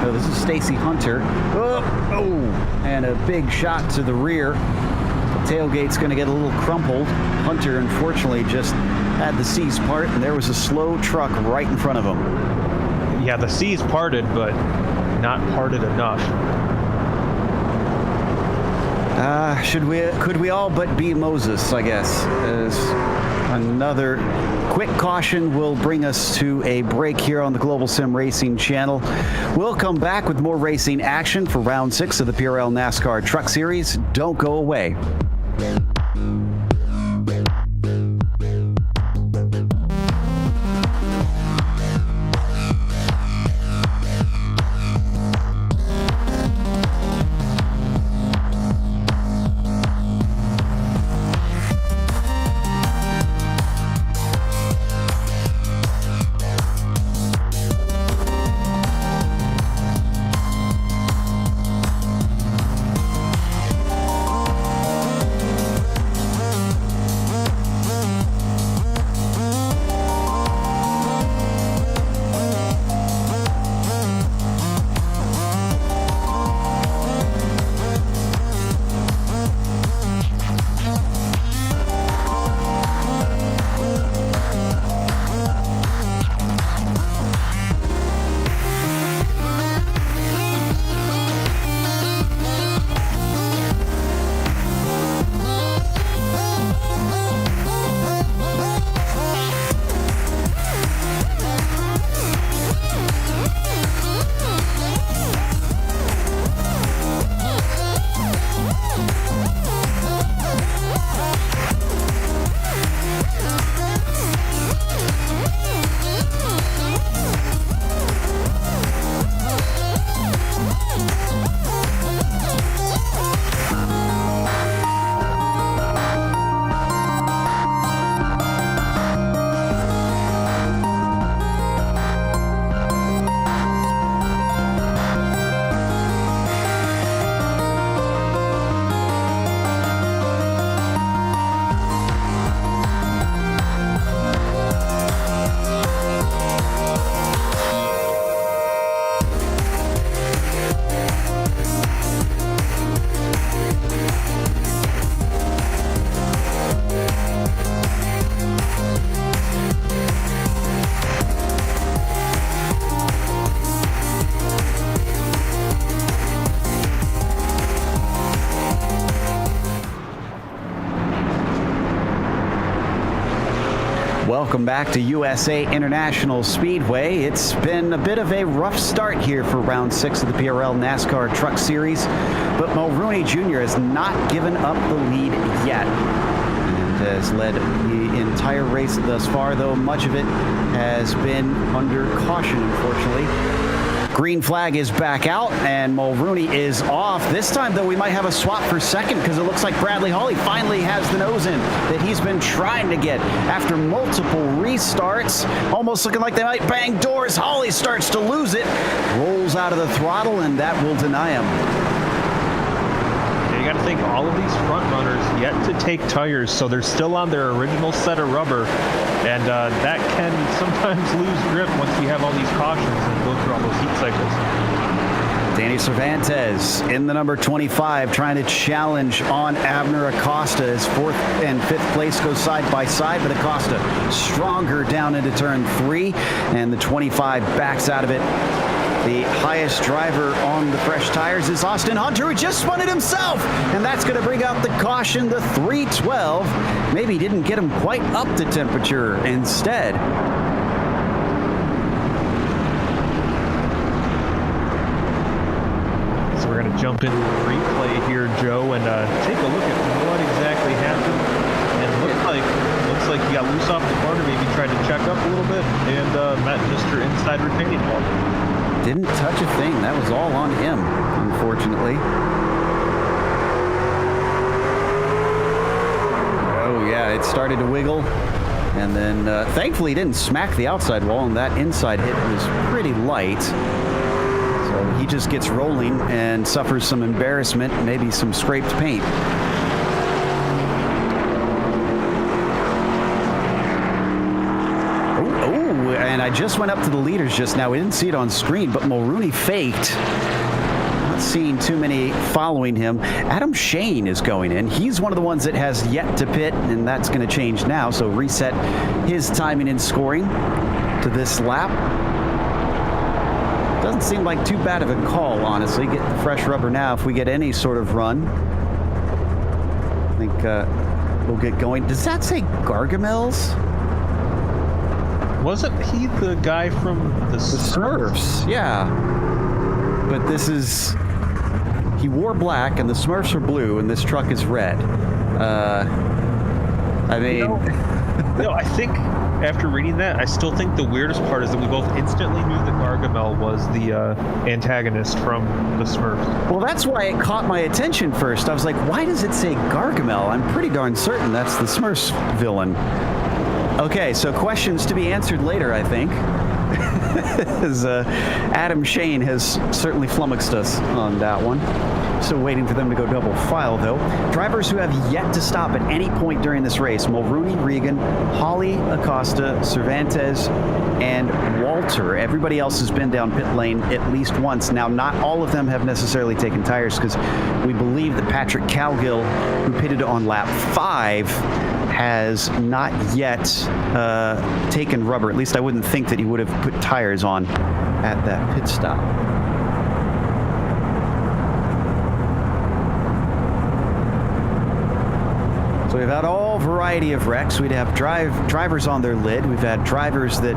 A: Oh, this is Stacy Hunter. Oh, and a big shot to the rear. The tailgate's going to get a little crumpled. Hunter, unfortunately, just had the C's part, and there was a slow truck right in front of him.
C: Yeah, the C's parted, but not parted enough.
A: Could we all but be Moses, I guess? As another quick caution will bring us to a break here on the Global Sim Racing channel. We'll come back with more racing action for round 6 of the PRL NASCAR Truck Series. Don't go away. Welcome back to USA International Speedway. It's been a bit of a rough start here for round 6 of the PRL NASCAR Truck Series, but Mulrooney Jr. has not given up the lead yet and has led the entire race thus far, though much of it has been under caution, unfortunately. Green flag is back out, and Mulrooney is off. This time, though, we might have a swap for second because it looks like Bradley Hawley finally has the nose in that he's been trying to get after multiple restarts. Almost looking like they might bang doors. Hawley starts to lose it, rolls out of the throttle, and that will deny him.
C: You got to think all of these front runners yet to take tires, so they're still on their original set of rubber, and that can sometimes lose grip once you have all these cautions and go through all those heat cycles.
A: Danny Cervantes in the number 25 trying to challenge on Abner Acosta. His 4th and 5th place goes side by side, but Acosta stronger down into turn 3, and the 25 backs out of it. The highest driver on the fresh tires is Austin Hunter, who just spun it himself, and that's going to bring out the caution, the 312. Maybe didn't get him quite up to temperature instead.
C: So we're going to jump into the replay here, Joe, and take a look at what exactly happened. And looks like he got loose off the corner, maybe tried to check up a little bit, and met Mr. Inside retaining wall.
A: Didn't touch a thing. That was all on him, unfortunately. Oh, yeah, it started to wiggle. And then, thankfully, he didn't smack the outside wall, and that inside hit was pretty light. So he just gets rolling and suffers some embarrassment, maybe some scraped paint. And I just went up to the leaders just now. We didn't see it on screen, but Mulrooney faked. Not seeing too many following him. Adam Shane is going in. He's one of the ones that has yet to pit, and that's going to change now. So reset his timing and scoring to this lap. Doesn't seem like too bad of a call, honestly. Get the fresh rubber now if we get any sort of run. I think we'll get going. Does that say Gargamel's?
C: Wasn't he the guy from the
A: Smurfs? Yeah. But this is... He wore black, and the Smurfs are blue, and this truck is red. I mean...
C: I think after reading that, I still think the weirdest part is that we both instantly knew that Gargamel was the antagonist from the Smurfs.
A: Well, that's why it caught my attention first. I was like, why does it say Gargamel? I'm pretty darn certain that's the Smurfs villain. Okay, so questions to be answered later, I think. As Adam Shane has certainly flummoxed us on that one. Still waiting for them to go double file, though. Drivers who have yet to stop at any point during this race: Mulrooney, Regan, Hawley, Acosta, Cervantes, and Walter. Everybody else has been down pit lane at least once. Now, not all of them have necessarily taken tires, because we believe that Patrick Calgill, who pitted on lap 5, has not yet taken rubber. At least I wouldn't think that he would have put tires on at that pit stop. So we've had all variety of wrecks. We'd have drivers on their lid. We've had drivers that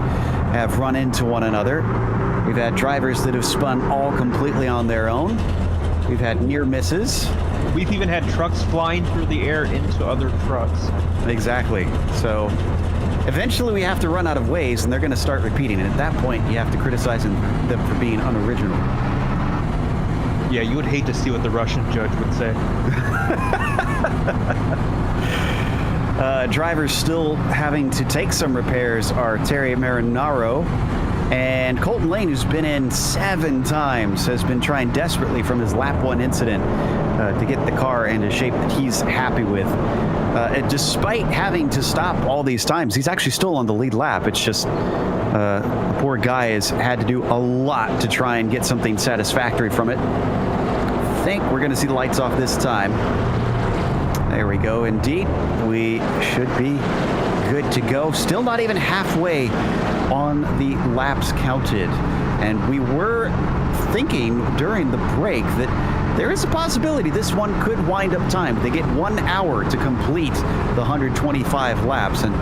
A: have run into one another. We've had drivers that have spun all completely on their own. We've had near misses.
C: We've even had trucks flying through the air into other trucks.
A: Exactly. So eventually we have to run out of ways, and they're going to start repeating. And at that point, you have to criticize them for being unoriginal.
C: Yeah, you would hate to see what the Russian judge would say.
A: Drivers still having to take some repairs are Terry Marinaro and Colton Lane, who's been in 7 times, has been trying desperately from his lap 1 incident to get the car into shape that he's happy with. And despite having to stop all these times, he's actually still on the lead lap. It's just the poor guy has had to do a lot to try and get something satisfactory from it. I think we're going to see the lights off this time. There we go. Indeed, we should be good to go. Still not even halfway on the laps counted. And we were thinking during the break that there is a possibility this one could wind up time. They get 1 hour to complete the 125 laps, and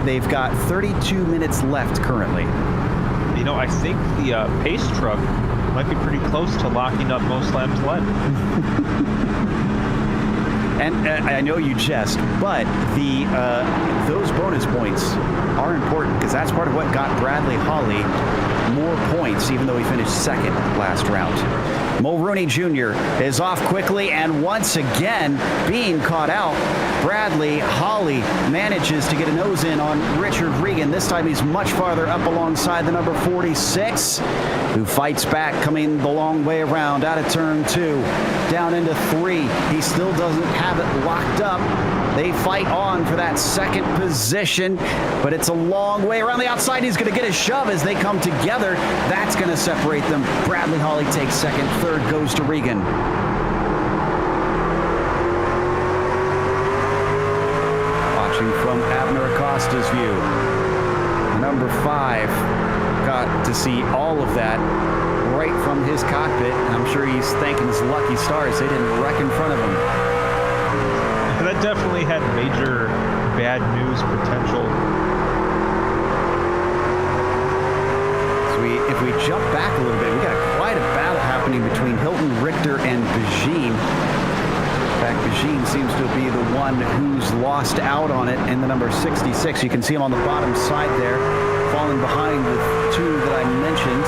A: they've got 32 minutes left currently.
C: You know, I think the pace truck might be pretty close to locking up most laps led.
A: And I know you jest, but those bonus points are important because that's part of what got Bradley Holly more points, even though he finished second last round. Mulrooney Jr. is off quickly, and once again being caught out. Bradley Holly manages to get a nose in on Richard Regan. This time he's much farther up alongside the number 46, who fights back, coming the long way around out of turn 2, down into 3. He still doesn't have it locked up. They fight on for that second position, but it's a long way around the outside. He's going to get a shove as they come together. That's going to separate them. Bradley Holly takes second. Third goes to Regan. Watching from Abner Acosta's view, number 5 got to see all of that right from his cockpit. I'm sure he's thanking his lucky stars they didn't wreck in front of him.
C: That definitely had major bad news potential.
A: So if we jump back a little bit, we got quite a battle happening between Hilton, Richter, and Bajin. In fact, Bajin seems to be the one who's lost out on it in the number 66. You can see him on the bottom side there, falling behind with 2 that I mentioned.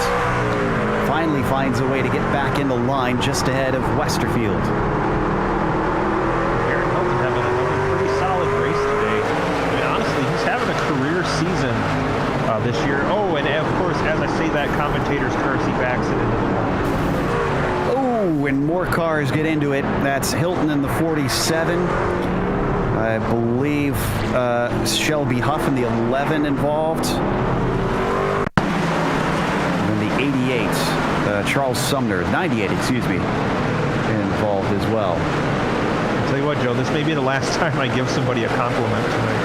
A: Finally finds a way to get back in the line just ahead of Westerfield.
C: Season this year. Oh, and of course, as I say that, commentator's curse, he backs it into the wall.
A: Oh, and more cars get into it. That's Hilton in the 47. I believe Shelby Huff in the 11 involved. And then the 88, Charles Sumner, 98, excuse me, involved as well.
C: I'll tell you what, Joe, this may be the last time I give somebody a compliment tonight.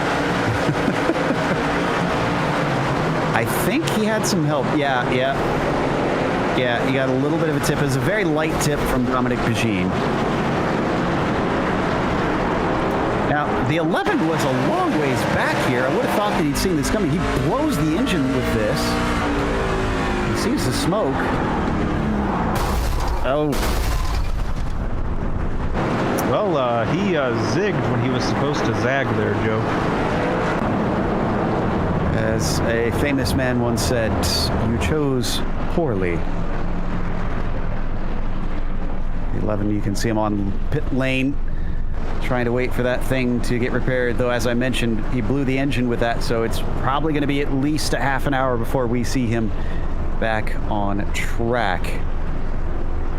A: I think he had some help. Yeah, he got a little bit of a tip. It was a very light tip from Dominic Bajin. Now, the 11 was a long ways back here. I would have thought that he'd seen this coming. He blows the engine with this. He sees the smoke. Oh.
C: Well, he zigged when he was supposed to zag there, Joe.
A: As a famous man once said, you chose poorly. 11, you can see him on pit lane, trying to wait for that thing to get repaired. Though, as I mentioned, he blew the engine with that, so it's probably going to be at least a half an hour before we see him back on track.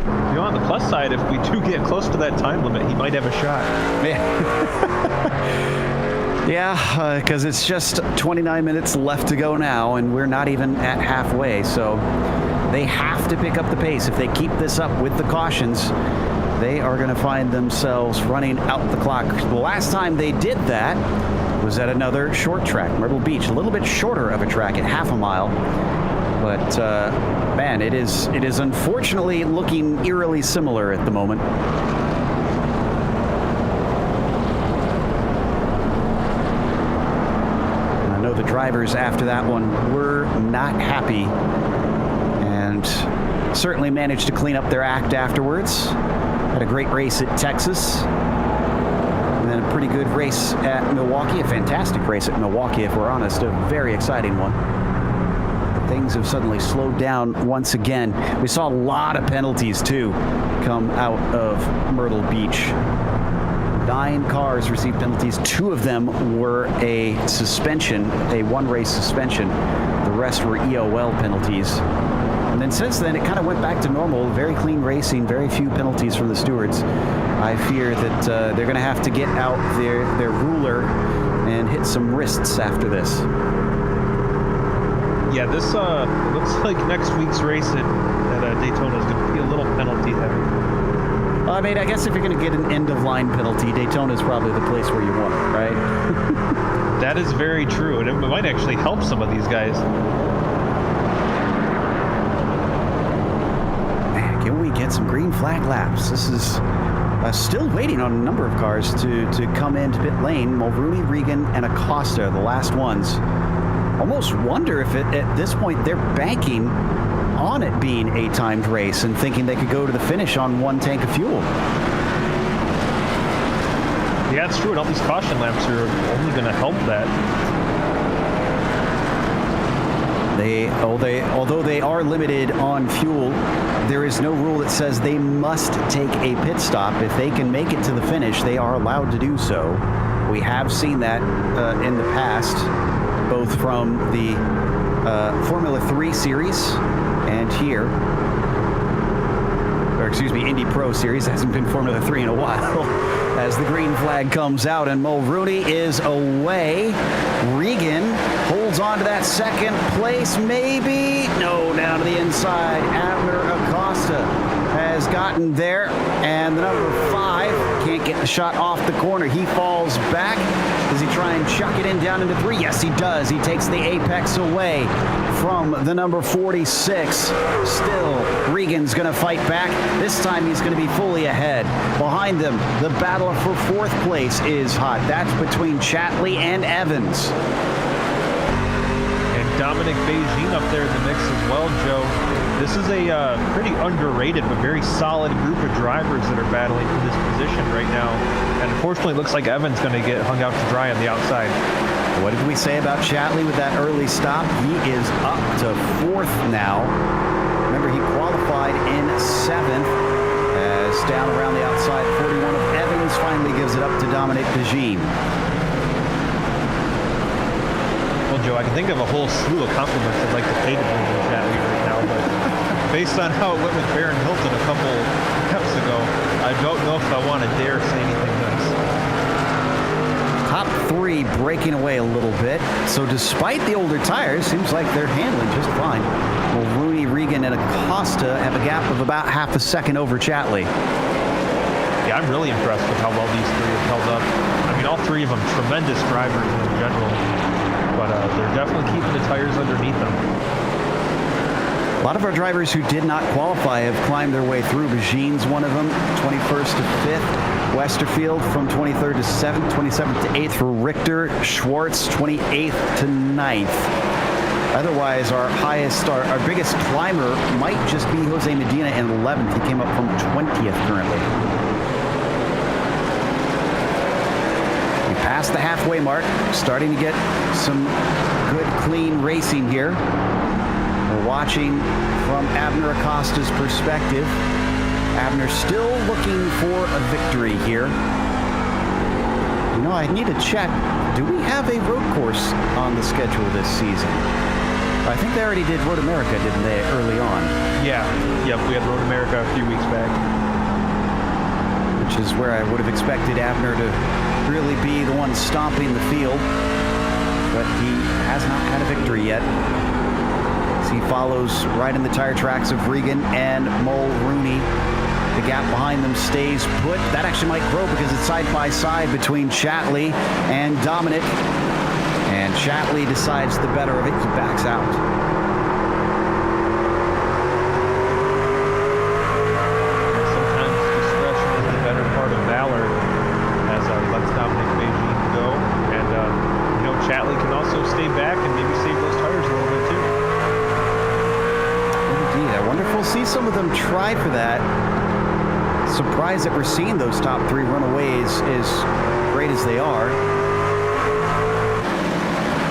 C: You know, on the plus side, if we do get close to that time limit, he might have a shot.
A: Yeah. Yeah, because it's just 29 minutes left to go now, and we're not even at halfway, so they have to pick up the pace. If they keep this up with the cautions, they are going to find themselves running out the clock. The last time they did that was at another short track, Myrtle Beach, a little bit shorter of a track at half a mile. But, man, it is unfortunately looking eerily similar at the moment. The drivers after that one were not happy and certainly managed to clean up their act afterwards. Had a great race at Texas, and then a pretty good race at Milwaukee, a fantastic race at Milwaukee, if we're honest, a very exciting one. Things have suddenly slowed down once again. We saw a lot of penalties too come out of Myrtle Beach. 9 cars received penalties. 2 of them were a suspension, a one-race suspension. The rest were EOL penalties. And then since then, it kind of went back to normal. Very clean racing, very few penalties from the stewards. I fear that they're going to have to get out their ruler and hit some wrists after this.
C: Yeah, this looks like next week's race at Daytona is going to be a little penalty heavy.
A: I mean, I guess if you're going to get an end-of-line penalty, Daytona is probably the place where you want it, right?
C: That is very true, and it might actually help some of these guys.
A: Man, can we get some green flag laps. This is still waiting on a number of cars to come into pit lane. Mulrooney, Regan, and Acosta, the last ones. Almost wonder if at this point they're banking on it being a timed race and thinking they could go to the finish on one tank of fuel.
C: Yeah, it's true. And all these caution laps are only going to help that.
A: Although they are limited on fuel, there is no rule that says they must take a pit stop. If they can make it to the finish, they are allowed to do so. We have seen that in the past, both from the Formula 3 series and here. Or excuse me, Indy Pro Series. It hasn't been Formula 3 in a while. As the green flag comes out and Mulrooney is away. Regan holds on to that second place, maybe. No, down to the inside. Abner Acosta has gotten there, and the number 5 can't get the shot off the corner. He falls back. Does he try and chuck it in down into 3? Yes, he does. He takes the apex away from the number 46. Still, Regan's going to fight back. This time he's going to be fully ahead. Behind them, the battle for 4th place is hot. That's between Chatley and Evans.
C: And Dominic Beijing up there in the mix as well, Joe. This is a pretty underrated but very solid group of drivers that are battling for this position right now. And unfortunately, it looks like Evan's going to get hung out to dry on the outside.
A: What did we say about Chatley with that early stop? He is up to 4th now. Remember, he qualified in 7th. As down around the outside, 41 of Evans finally gives it up to Dominic Beijing.
C: Well, Joe, I can think of a whole slew of compliments I'd like to pay to Brendan Chatley right now, but based on how it went with Baron Hilton a couple steps ago, I don't know if I want to dare say anything nice.
A: Top 3 breaking away a little bit. So despite the older tires, seems like they're handling just fine. Well, Rooney, Regan, and Acosta have a gap of about half a second over Chatley.
C: Yeah, I'm really impressed with how well these 3 have held up. I mean, all 3 of them tremendous drivers in general, but they're definitely keeping the tires underneath them.
A: A lot of our drivers who did not qualify have climbed their way through. Beijing's one of them, 21st to 5th. Westerfield from 23rd to 7th, 27th to 8th for Richter. Schwartz, 28th to 9th. Otherwise, our biggest climber might just be Jose Medina in 11th. He came up from 20th currently. We passed the halfway mark, starting to get some good, clean racing here. We're watching from Abner Acosta's perspective. Abner still looking for a victory here. You know, I need to check. Do we have a road course on the schedule this season? I think they already did Road America, didn't they, early on?
C: Yeah. Yep, we had Road America a few weeks back.
A: Which is where I would have expected Abner to really be the one stomping the field. But he has not had a victory yet. He follows right in the tire tracks of Regan and Mulrooney. The gap behind them stays put. That actually might grow because it's side by side between Chatley and Dominic. And Chatley decides the better of it. He backs out.
C: Sometimes discretion is the better part of valor, as lets Dominic Beijing go. And, Chatley can also stay back and maybe save those tires a little bit too.
A: Indeed. I wonder if we'll see some of them try for that. Surprised that we're seeing those top 3 runaways as great as they are.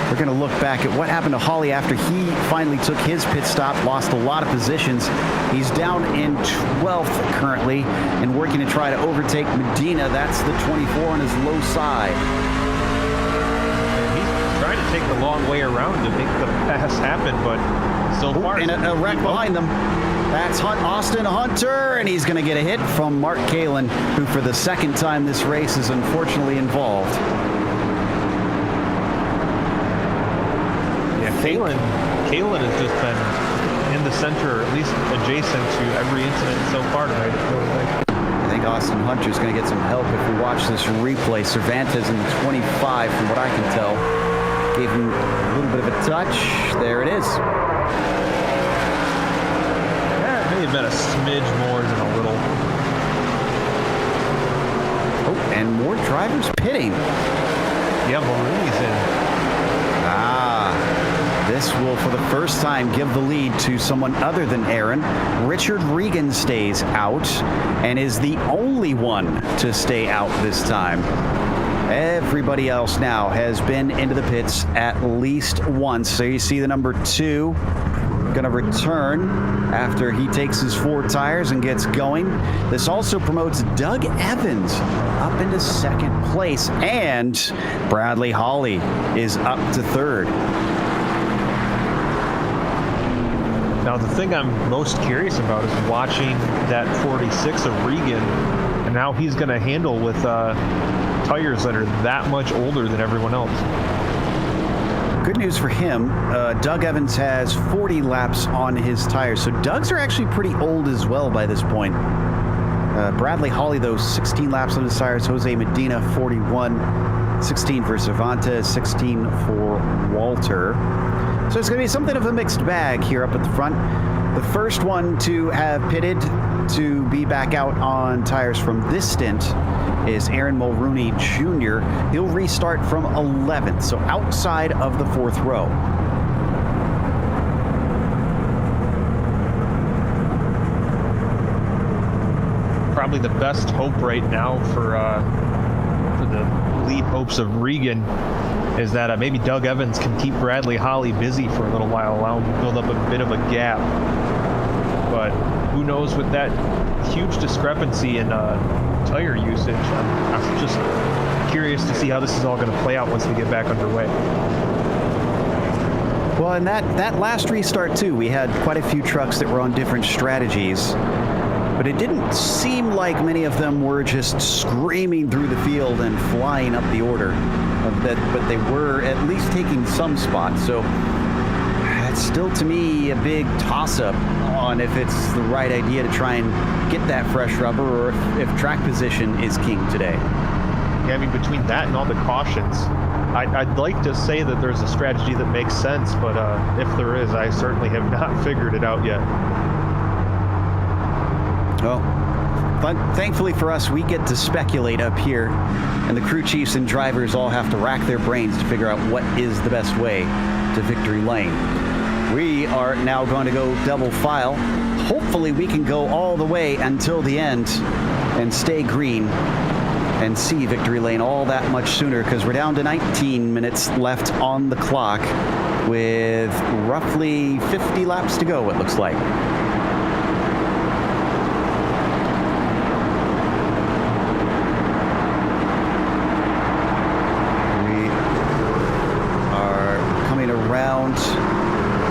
A: We're going to look back at what happened to Hawley after he finally took his pit stop, lost a lot of positions. He's down in 12th currently and working to try to overtake Medina. That's the 24 on his low side.
C: He's trying to take the long way around to make the pass happen, but so far...
A: And a wreck behind them. That's Austin Hunter, and he's going to get a hit from Mark Kalin, who for the second time this race is unfortunately involved.
C: Kalin has just been in the center, or at least adjacent to every incident so far tonight.
A: I think Austin Hunter's going to get some help if we watch this replay. Cervantes in the 25, from what I can tell. Gave him a little bit of a touch. There it is.
C: Yeah, may have been a smidge more than a little.
A: Oh, and more drivers pitting.
C: Yeah, Mulrooney's in.
A: This will, for the first time, give the lead to someone other than Aaron. Richard Regan stays out and is the only one to stay out this time. Everybody else now has been into the pits at least once. So you see the number 2 going to return after he takes his 4 tires and gets going. This also promotes Doug Evans up into 2nd place, and Bradley Hawley is up to 3rd.
C: Now, the thing I'm most curious about is watching that 46 of Regan and how he's going to handle with tires that are that much older than everyone else.
A: Good news for him, Doug Evans has 40 laps on his tires, so Doug's are actually pretty old as well by this point. Bradley Hawley, though, 16 laps on his tires. Jose Medina, 41. 16 for Cervantes, 16 for Walter. So it's going to be something of a mixed bag here up at the front. The first one to have pitted to be back out on tires from this stint is Aaron Mulrooney Jr. He'll restart from 11th, so outside of the 4th row.
C: Probably the best hope right now for the lead hopes of Regan is that maybe Doug Evans can keep Bradley Hawley busy for a little while, allow him to build up a bit of a gap. But who knows, with that huge discrepancy in tire usage, I'm just curious to see how this is all going to play out once we get back underway.
A: Well, and that last restart, too, we had quite a few trucks that were on different strategies. But it didn't seem like many of them were just screaming through the field and flying up the order. But they were at least taking some spots. So it's still, to me, a big toss-up on if it's the right idea to try and get that fresh rubber, or if track position is king today.
C: Yeah, I mean, between that and all the cautions, I'd like to say that there's a strategy that makes sense, but if there is, I certainly have not figured it out yet.
A: Well, thankfully for us, we get to speculate up here, and the crew chiefs and drivers all have to rack their brains to figure out what is the best way to victory lane. We are now going to go double file. Hopefully we can go all the way until the end and stay green and see victory lane all that much sooner, because we're down to 19 minutes left on the clock with roughly 50 laps to go, it looks like.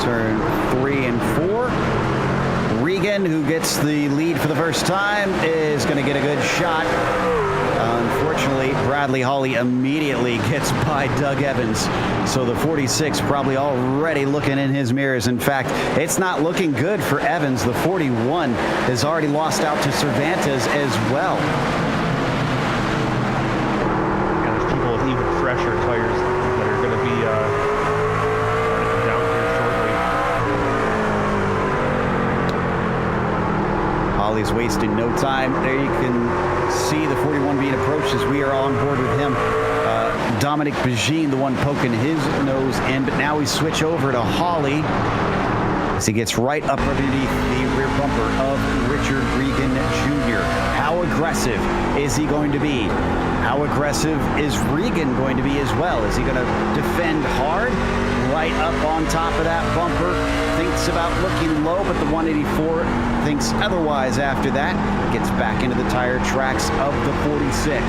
A: Turn 3 and 4. Regan, who gets the lead for the first time, is going to get a good shot. Unfortunately, Bradley Hawley immediately gets by Doug Evans. So the 46 probably already looking in his mirrors. In fact, it's not looking good for Evans. The 41 has already lost out to Cervantes as well.
C: Yeah, there's people with even fresher tires that are going to be down here shortly.
A: Hawley's wasting no time. There you can see the 41 being approached as we are on board with him. Dominic Begine, the one poking his nose in, but now we switch over to Hawley as he gets right up underneath the rear bumper of Richard Regan Jr. How aggressive is he going to be? How aggressive is Regan going to be as well? Is he going to defend hard right up on top of that bumper? Thinks about looking low, but the 184 thinks otherwise after that. Gets back into the tire tracks of the 46.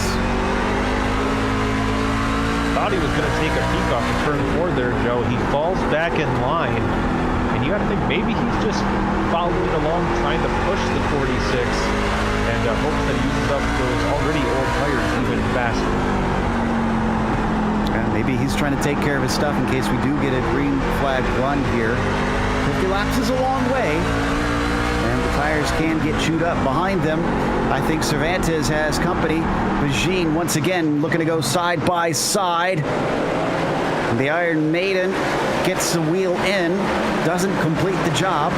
C: Thought he was going to take a peek off of turn 4 there, Joe. He falls back in line, and you got to think maybe he's just following along, trying to push the 46, and hopes that he uses up those already old tires even faster.
A: Maybe he's trying to take care of his stuff in case we do get a green flag run here. 50 laps is a long way, and the tires can get chewed up behind them. I think Cervantes has company. Begine once again looking to go side by side. The Iron Maiden gets the wheel in, doesn't complete the job.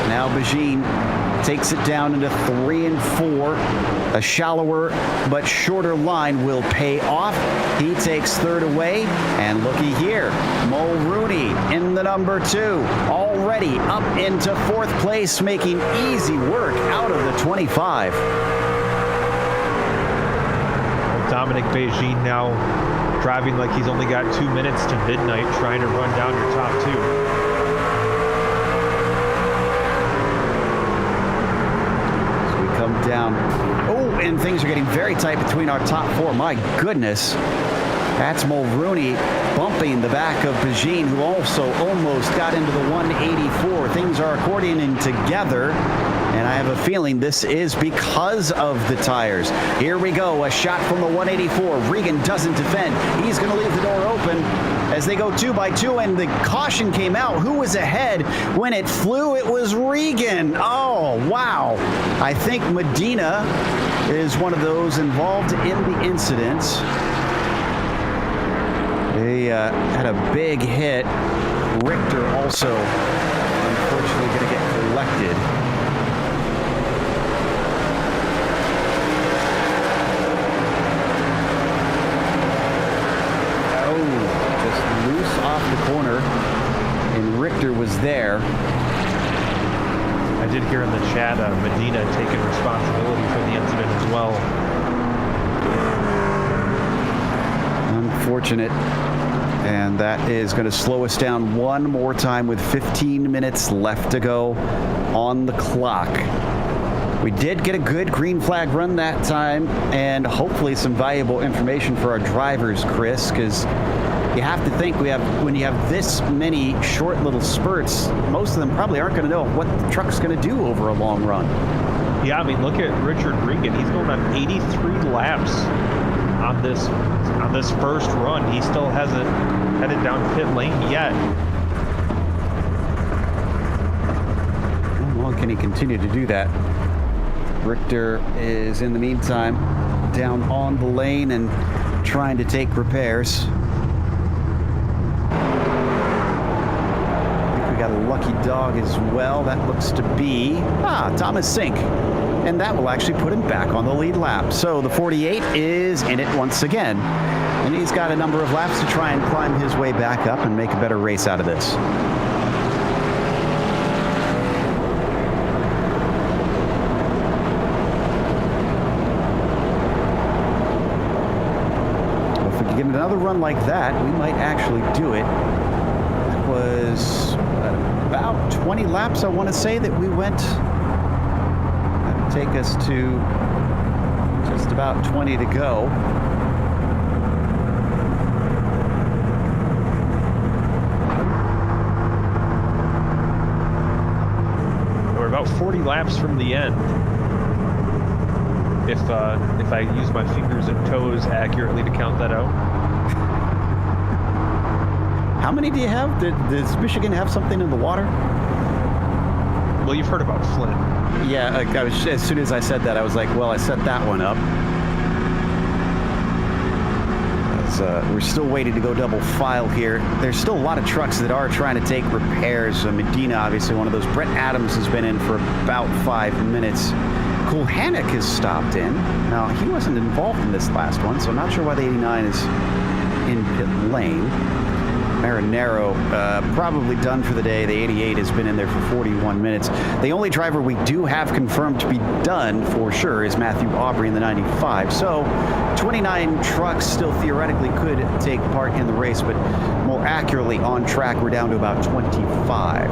A: Now Begine takes it down into 3 and 4. A shallower but shorter line will pay off. He takes third away, and looky here, Mulrooney in the number 2, already up into 4th place, making easy work out of the 25.
C: Dominic Beijing now driving like he's only got 2 minutes to midnight, trying to run down your top 2.
A: Come down. Oh, and things are getting very tight between our top 4. My goodness. That's Mulrooney bumping the back of Beijing, who also almost got into the 184. Things are accordioning together, and I have a feeling this is because of the tires. Here we go, a shot from the 184. Regan doesn't defend. He's going to leave the door open as they go 2 by 2, and the caution came out. Who was ahead when it flew? It was Regan. Oh, wow. I think Medina is one of those involved in the incident. They had a big hit. Richter also, unfortunately, going to get collected. Off the corner, and Richter was there.
C: I did hear in the chat Medina taking responsibility for the incident as well.
A: Unfortunate, and that is going to slow us down one more time with 15 minutes left to go on the clock. We did get a good green flag run that time, and hopefully some valuable information for our drivers, Chris, because you have to think when you have this many short little spurts, most of them probably aren't going to know what the truck's going to do over a long run.
C: Yeah, I mean, look at Richard Regan. He's going on 83 laps on this first run. He still hasn't headed down pit lane yet.
A: How long can he continue to do that? Richter is, in the meantime, down on the lane and trying to take repairs. Got a lucky dog as well. That looks to be Thomas Sink, and that will actually put him back on the lead lap. So the 48 is in it once again, and he's got a number of laps to try and climb his way back up and make a better race out of this. If we could get another run like that, we might actually do it. That was about 20 laps, I want to say, that we went. That would take us to just about 20 to go.
C: We're about 40 laps from the end. If I use my fingers and toes accurately to count that out.
A: How many do you have? Does Michigan have something in the water?
C: Well, you've heard about Flint.
A: Yeah, I was, as soon as I said that, I was like, well, I set that one up. We're still waiting to go double file here. There's still a lot of trucks that are trying to take repairs. Medina, obviously, one of those. Brett Adams has been in for about 5 minutes. Kulhanek has stopped in. Now, he wasn't involved in this last one, so I'm not sure why the 89 is in pit lane. Marinero probably done for the day. The 88 has been in there for 41 minutes. The only driver we do have confirmed to be done for sure is Matthew Aubry in the 95. So 29 trucks still theoretically could take part in the race, but more accurately on track, we're down to about 25.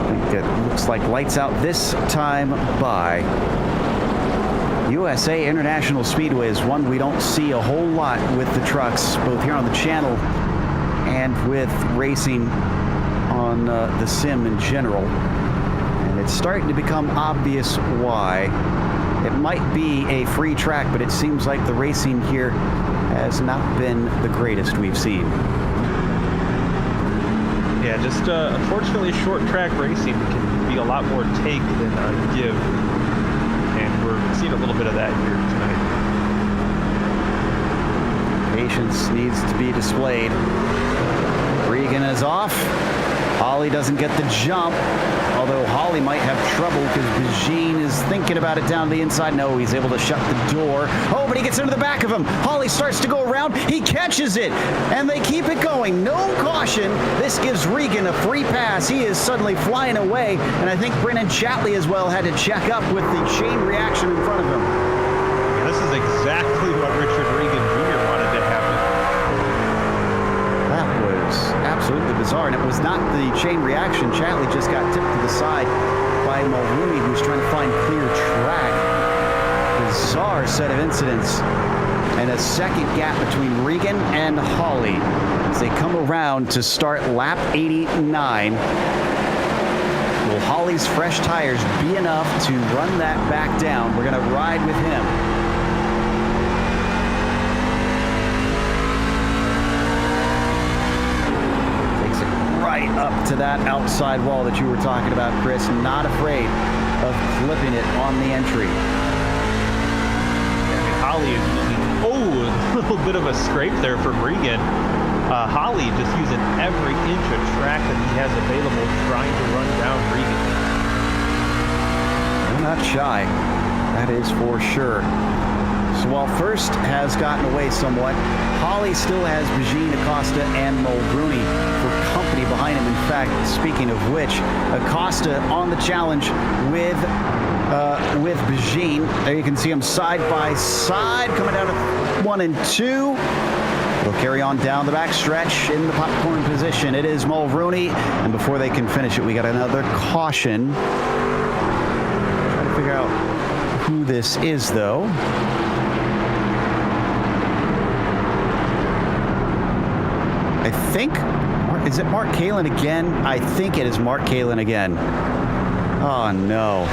A: I think it looks like lights out this time by USA International Speedway is one we don't see a whole lot with the trucks, both here on the channel and with racing on the sim in general. And it's starting to become obvious why. It might be a free track, but it seems like the racing here has not been the greatest we've seen.
C: Yeah, just unfortunately short track racing can be a lot more take than give. And we're seeing a little bit of that here
A: patience needs to be displayed. Regan is off. Holly doesn't get the jump, although Holly might have trouble because Bijin is thinking about it down the inside. No, he's able to shut the door. Oh, but he gets into the back of him. Holly starts to go around. He catches it, and they keep it going. No caution. This gives Regan a free pass. He is suddenly flying away, and I think Brennan Chatley as well had to check up with the chain reaction in front of him.
C: Yeah, this is exactly what Richard Regan Jr. wanted to happen.
A: That was absolutely bizarre, and it was not the chain reaction. Chatley just got tipped to the side by Mulrooney, who's trying to find clear track. Bizarre set of incidents, and a second gap between Regan and Holly as they come around to start lap 89. Will Holly's fresh tires be enough to run that back down? We're going to ride with him. Right up to that outside wall that you were talking about, Chris, and not afraid of clipping it on the entry.
C: Yeah, I mean, Holly is using, a little bit of a scrape there from Regan. Holly just using every inch of track that he has available, trying to run down Regan.
A: They're not shy, that is for sure. So while first has gotten away somewhat, Holly still has Bijin, Acosta, and Mulrooney for company behind him. In fact, speaking of which, Acosta on the challenge with Bijin. There you can see them side by side coming down to 1 and 2. They'll carry on down the back stretch in the popcorn position. It is Mulrooney, and before they can finish it, we got another caution. Trying to figure out who this is, though. I think, is it Mark Kalin again? I think it is Mark Kalin again. Oh, no.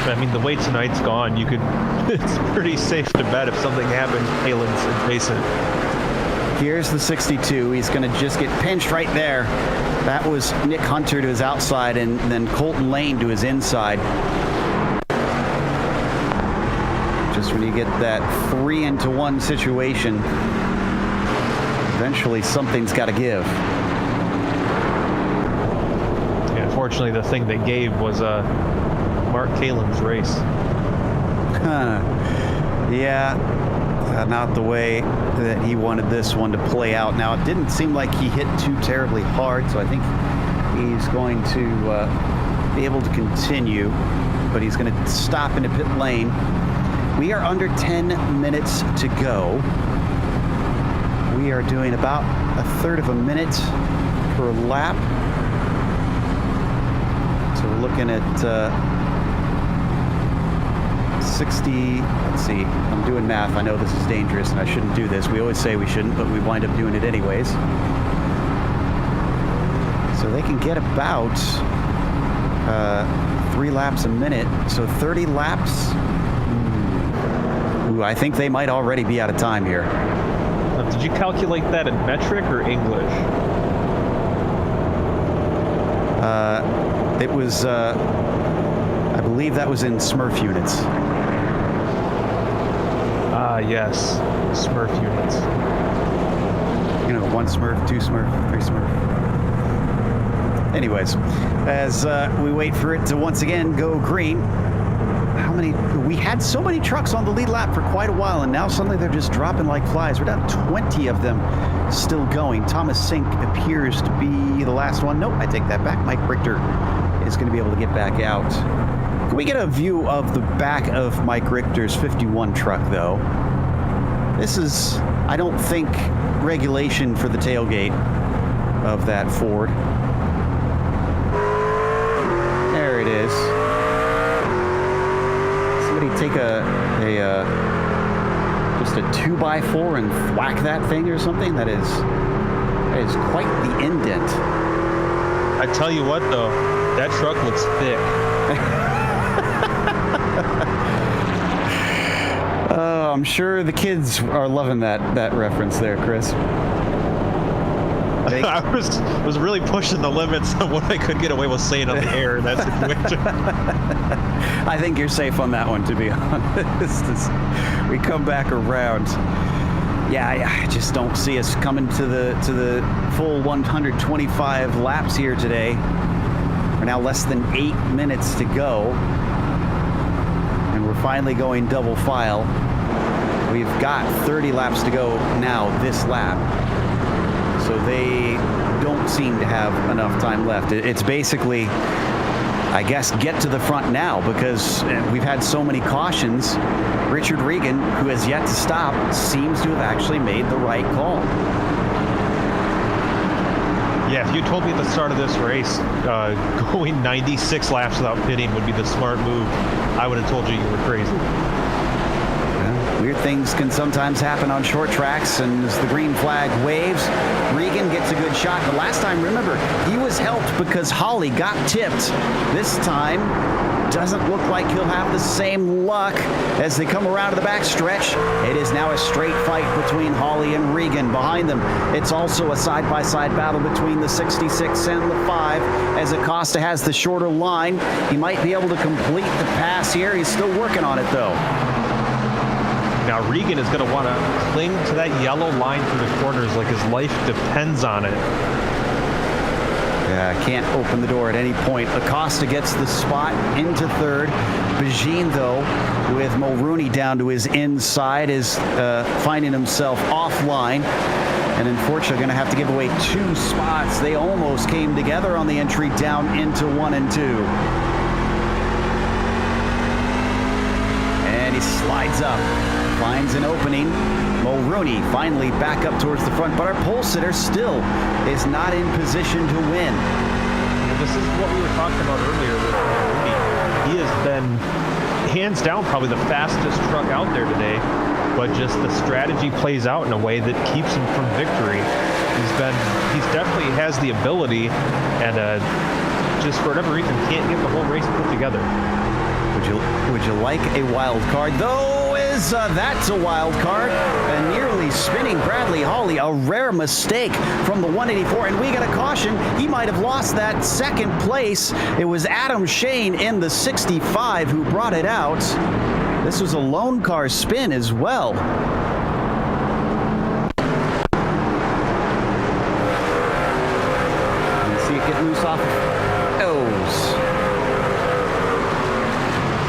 C: I mean, the way tonight's gone, it's pretty safe to bet if something happens, Kalin's adjacent.
A: Here's the 62. He's going to just get pinched right there. That was Nick Hunter to his outside, and then Colton Lane to his inside. Just when you get that 3-into-1 situation, eventually something's got to give.
C: Yeah, unfortunately, the thing that gave was Mark Kalin's race.
A: Yeah, not the way that he wanted this one to play out. Now, it didn't seem like he hit too terribly hard, so I think he's going to be able to continue, but he's going to stop into pit lane. We are under 10 minutes to go. We are doing about a third of a minute per lap. So we're looking at 60, let's see, I'm doing math. I know this is dangerous and I shouldn't do this. We always say we shouldn't, but we wind up doing it anyways. So they can get about 3 laps a minute. So 30 laps. Ooh, I think they might already be out of time here.
C: Did you calculate that in metric or English?
A: It was, I believe that was in Smurf units.
C: Yes, Smurf units.
A: You know, 1 Smurf, 2 Smurf, 3 Smurf. Anyways, as we wait for it to once again go green, we had so many trucks on the lead lap for quite a while, and now suddenly they're just dropping like flies. We're down 20 of them still going. Thomas Sink appears to be the last one. Nope, I take that back. Mike Richter is going to be able to get back out. Can we get a view of the back of Mike Richter's 51 truck, though? This is, I don't think, regulation for the tailgate of that Ford. There it is. Take just a 2x4 and thwack that thing or something. That is quite the indent.
C: I tell you what, though, that truck looks thick.
A: I'm sure the kids are loving that reference there, Chris.
C: I was really pushing the limits of what I could get away with saying on the air in that situation.
A: I think you're safe on that one, to be honest. As we come back around. Yeah, I just don't see us coming to the full 125 laps here today. We're now less than 8 minutes to go, and we're finally going double file. We've got 30 laps to go now this lap, so they don't seem to have enough time left. It's basically, I guess, get to the front now, because we've had so many cautions. Richard Regan, who has yet to stop, seems to have actually made the right call.
C: Yeah, if you told me at the start of this race, going 96 laps without pitting would be the smart move, I would have told you were crazy.
A: Well, weird things can sometimes happen on short tracks, and as the green flag waves, Regan gets a good shot. The last time, remember, he was helped because Holly got tipped. This time, doesn't look like he'll have the same luck as they come around to the back stretch. It is now a straight fight between Holly and Regan. Behind them, it's also a side-by-side battle between the 66 and the 5, as Acosta has the shorter line. He might be able to complete the pass here. He's still working on it, though.
C: Now Regan is going to want to cling to that yellow line through the corners like his life depends on it.
A: Can't open the door at any point. Acosta gets the spot into third. Bajin, though, with Mulrooney down to his inside, is finding himself offline, and unfortunately going to have to give away 2 spots. They almost came together on the entry down into 1 and 2. And he slides up, finds an opening. Mulrooney finally back up towards the front, but our pole sitter still is not in position to win.
C: This is what we were talking about earlier with Mulrooney. He has been, hands down, probably the fastest truck out there today, but just the strategy plays out in a way that keeps him from victory. He's definitely has the ability, and just for whatever reason can't get the whole race put together.
A: Would you like a wild card? Though that's a wild card. A nearly spinning Bradley Hawley, a rare mistake from the 184, and we got a caution. He might have lost that second place. It was Adam Shane in the 65 who brought it out. This was a lone car spin as well. Let's see it get loose off O's.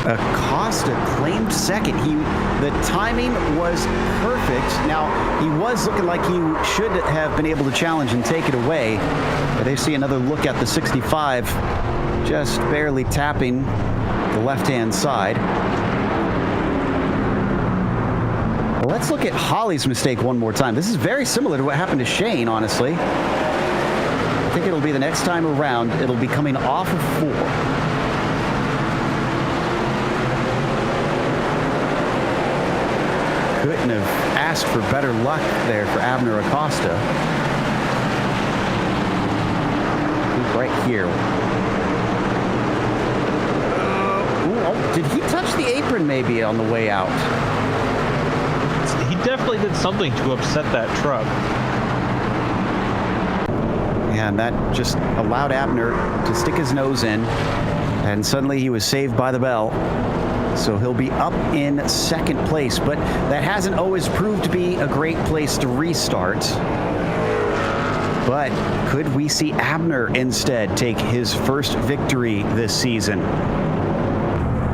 A: Acosta claimed second. The timing was perfect. Now, he was looking like he should have been able to challenge and take it away. But they see another look at the 65, just barely tapping the left-hand side. Well, let's look at Holly's mistake one more time. This is very similar to what happened to Shane, honestly. I think it'll be the next time around. It'll be coming off of 4. Couldn't have asked for better luck there for Abner Acosta. Right here. Did he touch the apron maybe on the way out?
C: He definitely did something to upset that truck.
A: Yeah, and that just allowed Abner to stick his nose in, and suddenly he was saved by the bell. So he'll be up in second place, but that hasn't always proved to be a great place to restart. But could we see Abner instead take his first victory this season?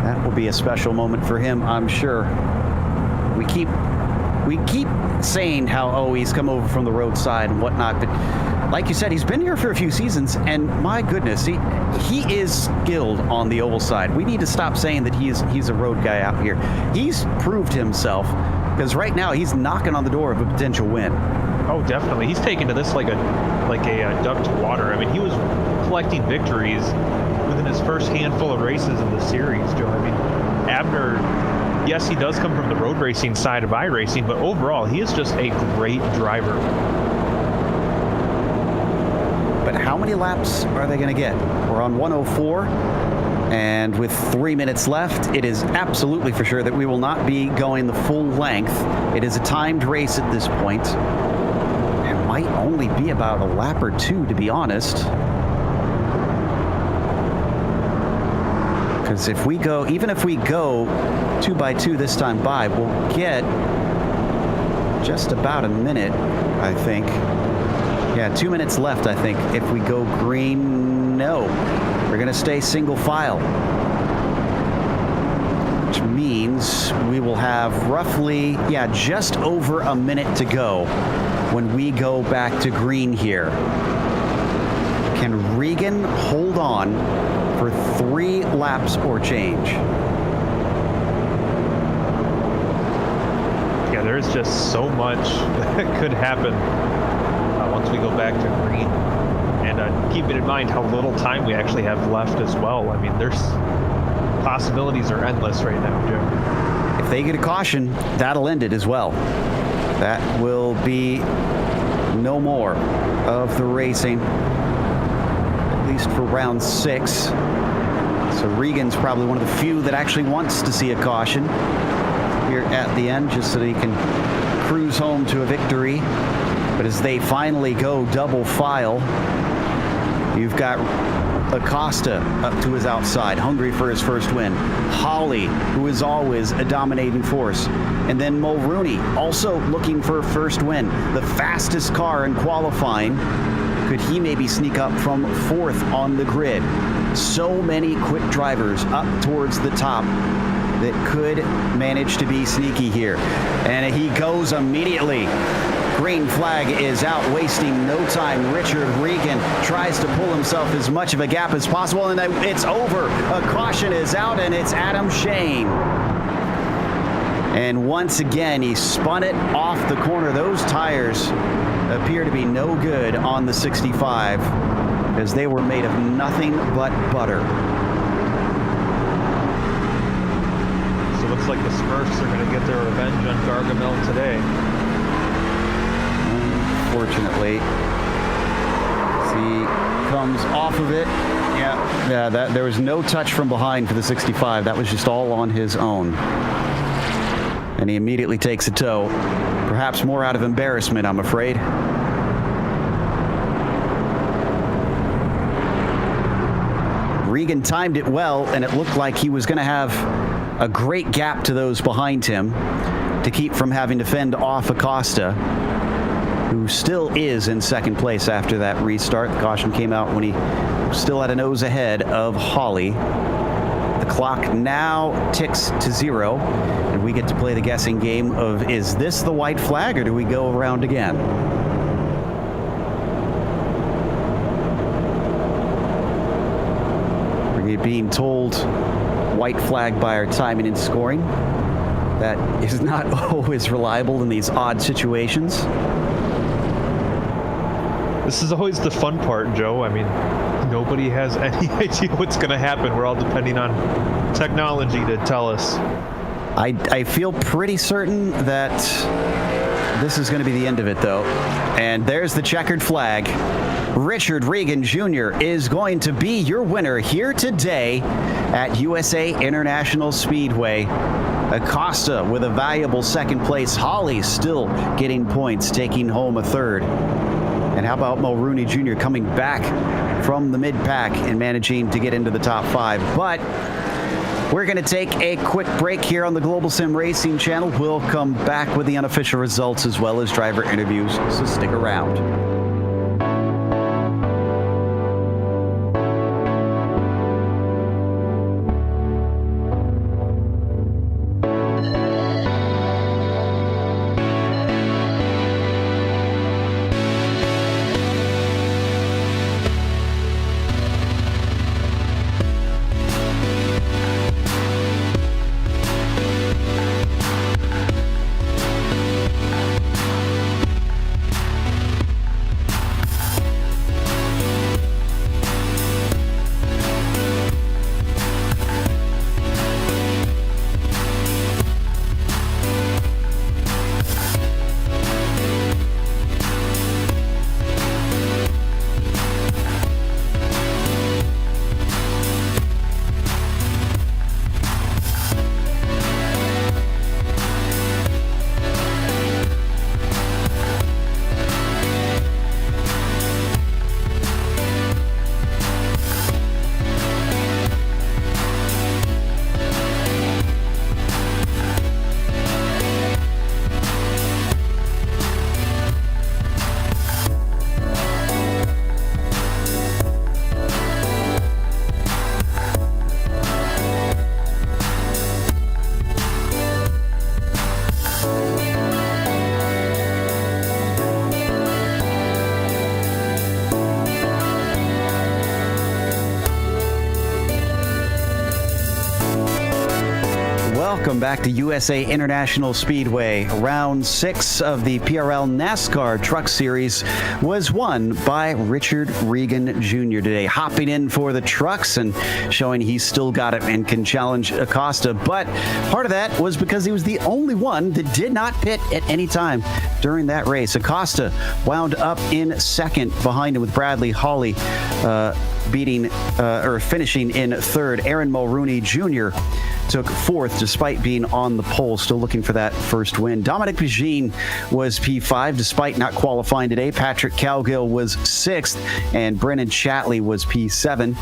A: That will be a special moment for him, I'm sure. We keep saying how, he's come over from the roadside and whatnot, but like you said, he's been here for a few seasons, and my goodness, he is skilled on the oval side. We need to stop saying that he's a road guy out here. He's proved himself, because right now he's knocking on the door of a potential win.
C: Oh, definitely. He's taken to this like a duck to water. I mean, he was collecting victories within his first handful of races in the series, Joe. I mean, Abner, yes, he does come from the road racing side of iRacing, but overall, he is just a great driver.
A: But how many laps are they going to get? We're on 104, and with 3 minutes left, it is absolutely for sure that we will not be going the full length. It is a timed race at this point. It might only be about a lap or two, to be honest. Because even if we go 2 by 2 this time by, we'll get just about a minute, I think. Yeah, 2 minutes left, I think. If we go green, no. We're going to stay single file. Which means we will have roughly, just over a minute to go when we go back to green here. Can Regan hold on for 3 laps or change?
C: Yeah, there's just so much that could happen once we go back to green. And keeping in mind how little time we actually have left as well. I mean, there's possibilities are endless right now, Jim.
A: If they get a caution, that'll end it as well. That will be no more of the racing, at least for round 6. So Regan's probably one of the few that actually wants to see a caution here at the end, just so that he can cruise home to a victory. But as they finally go double file, you've got Acosta up to his outside, hungry for his first win. Holly, who is always a dominating force. And then Mulrooney, also looking for a first win. The fastest car in qualifying. Could he maybe sneak up from 4th on the grid? So many quick drivers up towards the top that could manage to be sneaky here. And he goes immediately. Green flag is out, wasting no time. Richard Regan tries to pull himself as much of a gap as possible, and then it's over. A caution is out, and it's Adam Shane. And once again, he spun it off the corner. Those tires appear to be no good on the 65, as they were made of nothing but butter.
C: So it looks like the Smurfs are going to get their revenge on Gargamel today.
A: Unfortunately, he comes off of it. That there was no touch from behind for the 65. That was just all on his own. And he immediately takes a tow. Perhaps more out of embarrassment, I'm afraid. Regan timed it well, and it looked like he was going to have a great gap to those behind him to keep from having to fend off Acosta, who still is in 2nd place after that restart. The caution came out when he still had a nose ahead of Holly. The clock now ticks to 0, and we get to play the guessing game of, is this the white flag, or do we go around again? We're being told white flag by our timing and scoring. That is not always reliable in these odd situations.
C: This is always the fun part, Joe. I mean, nobody has any idea what's going to happen. We're all depending on technology to tell us.
A: I feel pretty certain that this is going to be the end of it, though. And there's the checkered flag. Richard Regan Jr. is going to be your winner here today at USA International Speedway. Acosta with a valuable 2nd place. Holly still getting points, taking home a 3rd. And how about Mulrooney Jr. coming back from the mid-pack and managing to get into the top 5. But we're going to take a quick break here on the Global Sim Racing channel. We'll come back with the unofficial results as well as driver interviews, so stick around. welcome back to USA International Speedway. Round 6 of the PRL NASCAR Truck Series was won by Richard Regan Jr. today, hopping in for the trucks and showing he's still got it and can challenge Acosta. But part of that was because he was the only one that did not pit at any time during that race. Acosta wound up in second behind him with Bradley Hawley finishing in third. Aaron Mulrooney Jr. took fourth despite being on the pole, still looking for that first win. Dominic Pagine was P5 despite not qualifying today. Patrick Cowgill was sixth, and Brennan Chatley was P7.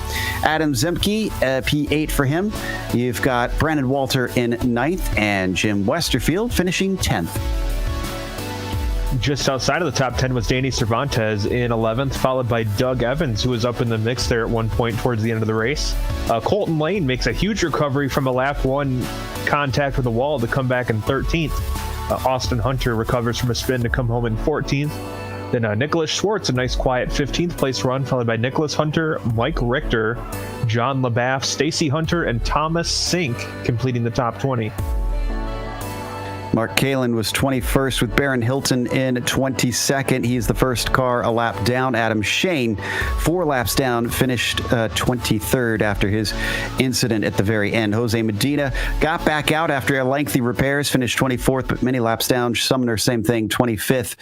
A: Adam Zemke, P8 for him. You've got Brandon Walter in ninth, and Jim Westerfield finishing 10th.
C: Just outside of the top 10 was Danny Cervantes in 11th, followed by Doug Evans, who was up in the mix there at one point towards the end of the race. Colton Lane makes a huge recovery from a lap 1 contact with the wall to come back in 13th. Austin Hunter recovers from a spin to come home in 14th. Then Nicholas Schwartz, a nice quiet 15th place run, followed by Nicholas Hunter, Mike Richter, John LaBaff, Stacy Hunter, and Thomas Sink completing the top 20.
A: Mark Kalin was 21st with Baron Hilton in 22nd. He's the first car a lap down. Adam Shane, 4 laps down, finished 23rd after his incident at the very end. Jose Medina got back out after lengthy repairs, finished 24th, but many laps down. Sumner, same thing, 25th.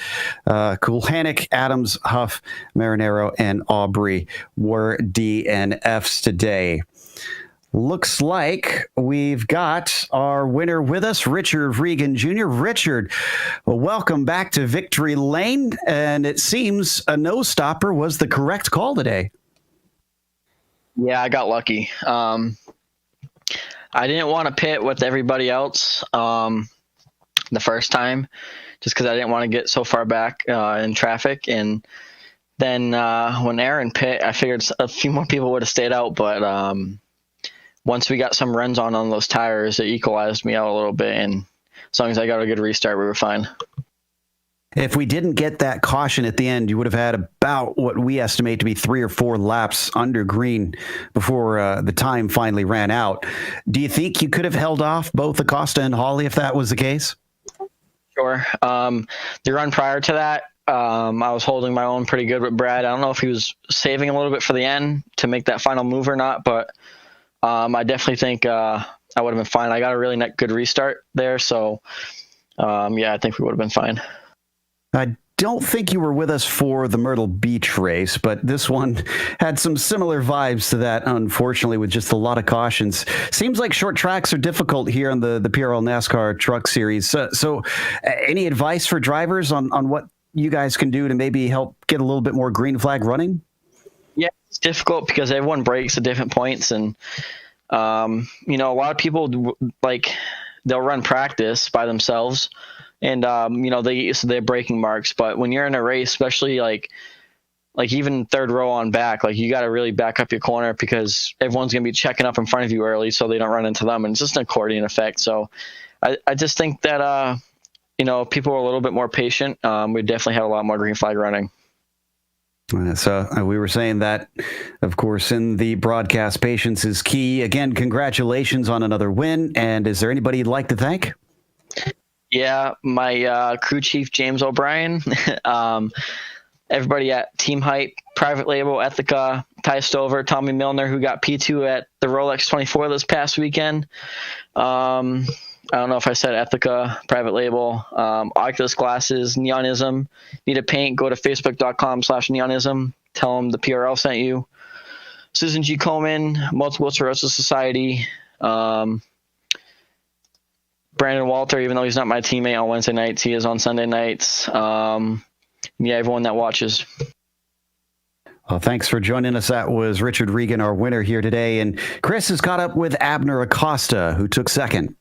A: Kulhanek, Adams, Huff, Marinero, and Aubrey were DNFs today. Looks like we've got our winner with us, Richard Regan Jr. Richard, welcome back to Victory Lane. And it seems a no-stopper was the correct call today.
D: Yeah, I got lucky. I didn't want to pit with everybody else the first time, just because I didn't want to get so far back in traffic. And then when Aaron pit, I figured a few more people would have stayed out, but once we got some runs on those tires, it equalized me out a little bit, and as long as I got a good restart, we were fine.
A: If we didn't get that caution at the end, you would have had about what we estimate to be 3 or 4 laps under green before the time finally ran out. Do you think you could have held off both Acosta and Hawley if that was the case?
D: Sure. The run prior to that, I was holding my own pretty good with Brad. I don't know if he was saving a little bit for the end to make that final move or not, but I definitely think I would have been fine. I got a really good restart there, so yeah, I think we would have been fine.
A: I don't think you were with us for the Myrtle Beach race, but this one had some similar vibes to that, unfortunately, with just a lot of cautions. Seems like short tracks are difficult here on the PRL NASCAR Truck Series. So any advice for drivers on what you guys can do to maybe help get a little bit more green flag running?
D: Yeah, it's difficult because everyone breaks at different points, and a lot of people they'll run practice by themselves, and they get used to their braking marks. But when you're in a race, especially like even third row on back, you got to really back up your corner because everyone's gonna be checking up in front of you early, so they don't run into them, and it's just an accordion effect. So I just think that people are a little bit more patient. We definitely had a lot more green flag running.
A: So we were saying that, of course, in the broadcast, patience is key. Again, congratulations on another win. And is there anybody you'd like to thank?
D: Yeah, my crew chief, James O'Brien, everybody at Team Hype, Private Label, Ethica, Ty Stover, Tommy Milner, who got P2 at the Rolex 24 this past weekend. I don't know if I said Ethica, Private Label, Oculus Glasses, Neonism. Need a paint, go to facebook.com/Neonism. Tell them the PRL sent you. Susan G. Komen, Multiple Sclerosis Society. Brandon Walter, even though he's not my teammate on Wednesday nights, he is on Sunday nights. Everyone that watches.
A: Well, thanks for joining us. That was Richard Regan, our winner here today. And Chris has caught up with Abner Acosta, who took second.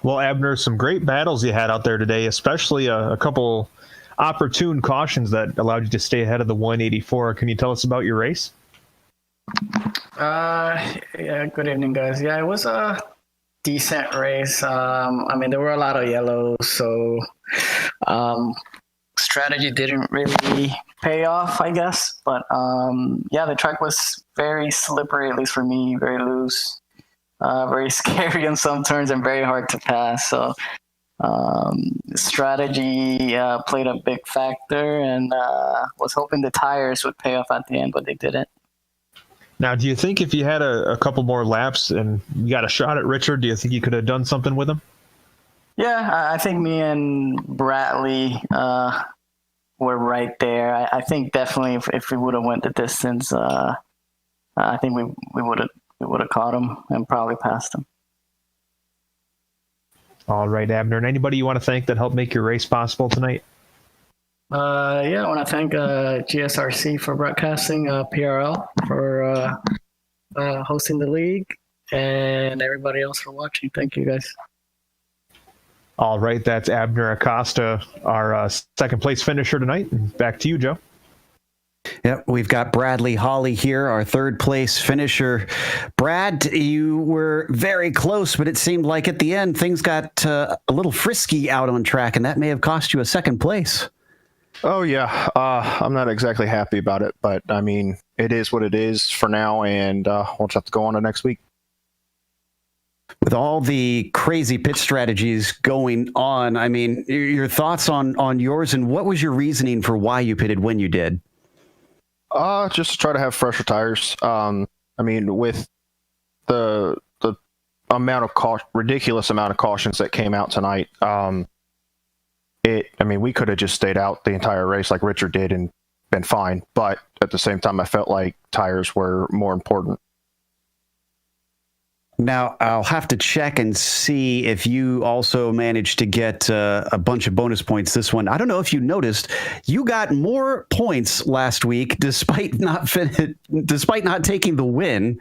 C: Well, Abner, some great battles you had out there today, especially a couple opportune cautions that allowed you to stay ahead of the 184. Can you tell us about your race?
E: Yeah, good evening, guys. Yeah, it was a decent race. There were a lot of yellows, so strategy didn't really pay off, I guess. But the track was very slippery, at least for me, very loose. very scary on some turns and very hard to pass. So strategy played a big factor, and was hoping the tires would pay off at the end, but they didn't.
C: Now, do you think if you had a couple more laps and you got a shot at Richard, do you think you could have done something with him?
E: Yeah, I think me and Bradley were right there. I think definitely if we would have went the distance, I think we would have caught him and probably passed him.
C: All right, Abner. And anybody you want to thank that helped make your race possible tonight?
E: Yeah, I want to thank GSRC for broadcasting, PRL for hosting the league, and everybody else for watching. Thank you, guys.
C: All right, that's Abner Acosta, our second place finisher tonight. Back to you, Joe.
A: Yep, we've got Bradley Holly here, our third place finisher. Brad, you were very close, but it seemed like at the end things got a little frisky out on track, and that may have cost you a second place.
F: Oh, yeah. I'm not exactly happy about it, but I mean, it is what it is for now, and we'll just have to go on to next week.
A: With all the crazy pit strategies going on, I mean, your thoughts on yours, and what was your reasoning for why you pitted when you did?
F: Just to try to have fresher tires. I mean, with the amount of ridiculous amount of cautions that came out tonight, I mean, we could have just stayed out the entire race like Richard did and been fine. But at the same time, I felt like tires were more important.
A: Now, I'll have to check and see if you also managed to get a bunch of bonus points this one. I don't know if you noticed, you got more points last week despite not taking the win.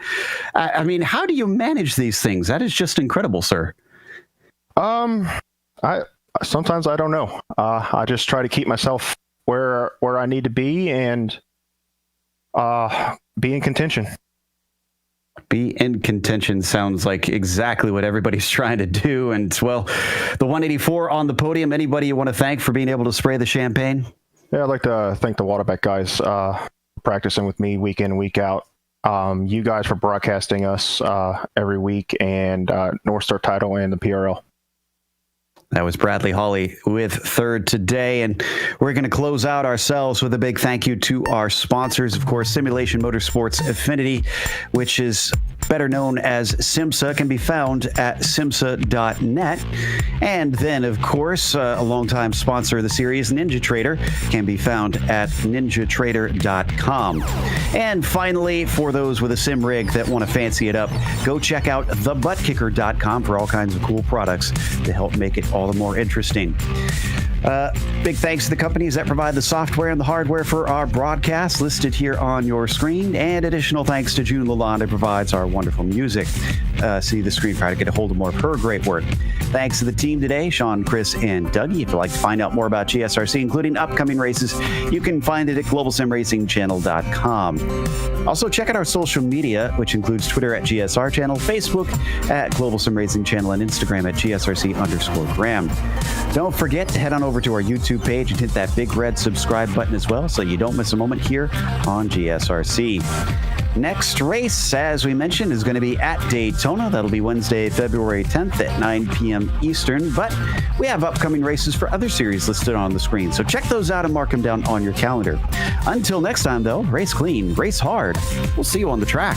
A: I mean, how do you manage these things? That is just incredible, sir.
F: Sometimes I don't know. I just try to keep myself where I need to be and be in contention.
A: Be in contention sounds like exactly what everybody's trying to do. And, well, the 184 on the podium, anybody you want to thank for being able to spray the champagne?
F: Yeah, I'd like to thank the Waterbeck guys practicing with me week in and week out. You guys for broadcasting us every week, and North Star Title and the PRL.
A: That was Bradley Holly with third today. And we're going to close out ourselves with a big thank you to our sponsors, of course, Simulation Motorsports Affinity, which is better known as SimMSA, can be found at SimMSA.net. And then, of course, a longtime sponsor of the series, NinjaTrader, can be found at NinjaTrader.com. And finally, for those with a sim rig that want to fancy it up, go check out thebuttkicker.com for all kinds of cool products to help make it all the more interesting. Big thanks to the companies that provide the software and the hardware for our broadcast listed here on your screen, and additional thanks to June Lalonde, who provides our wonderful music. See the screen try to get a hold of more of her great work. Thanks to the team today, Sean, Chris, and Dougie. If you'd like to find out more about GSRC, including upcoming races, you can find it at globalsimracingchannel.com. Also, check out our social media, which includes Twitter at GSR Channel, Facebook at Global Sim Racing Channel, and Instagram at GSRC_Graham. Don't forget to head on over to our YouTube page and hit that big red subscribe button as well, so you don't miss a moment here on GSRC. Next race, as we mentioned, is going to be at Daytona. That'll be Wednesday, February 10th at 9 p.m. Eastern. But we have upcoming races for other series listed on the screen, so check those out and mark them down on your calendar. Until next time, though, race clean, race hard. We'll see you on the track.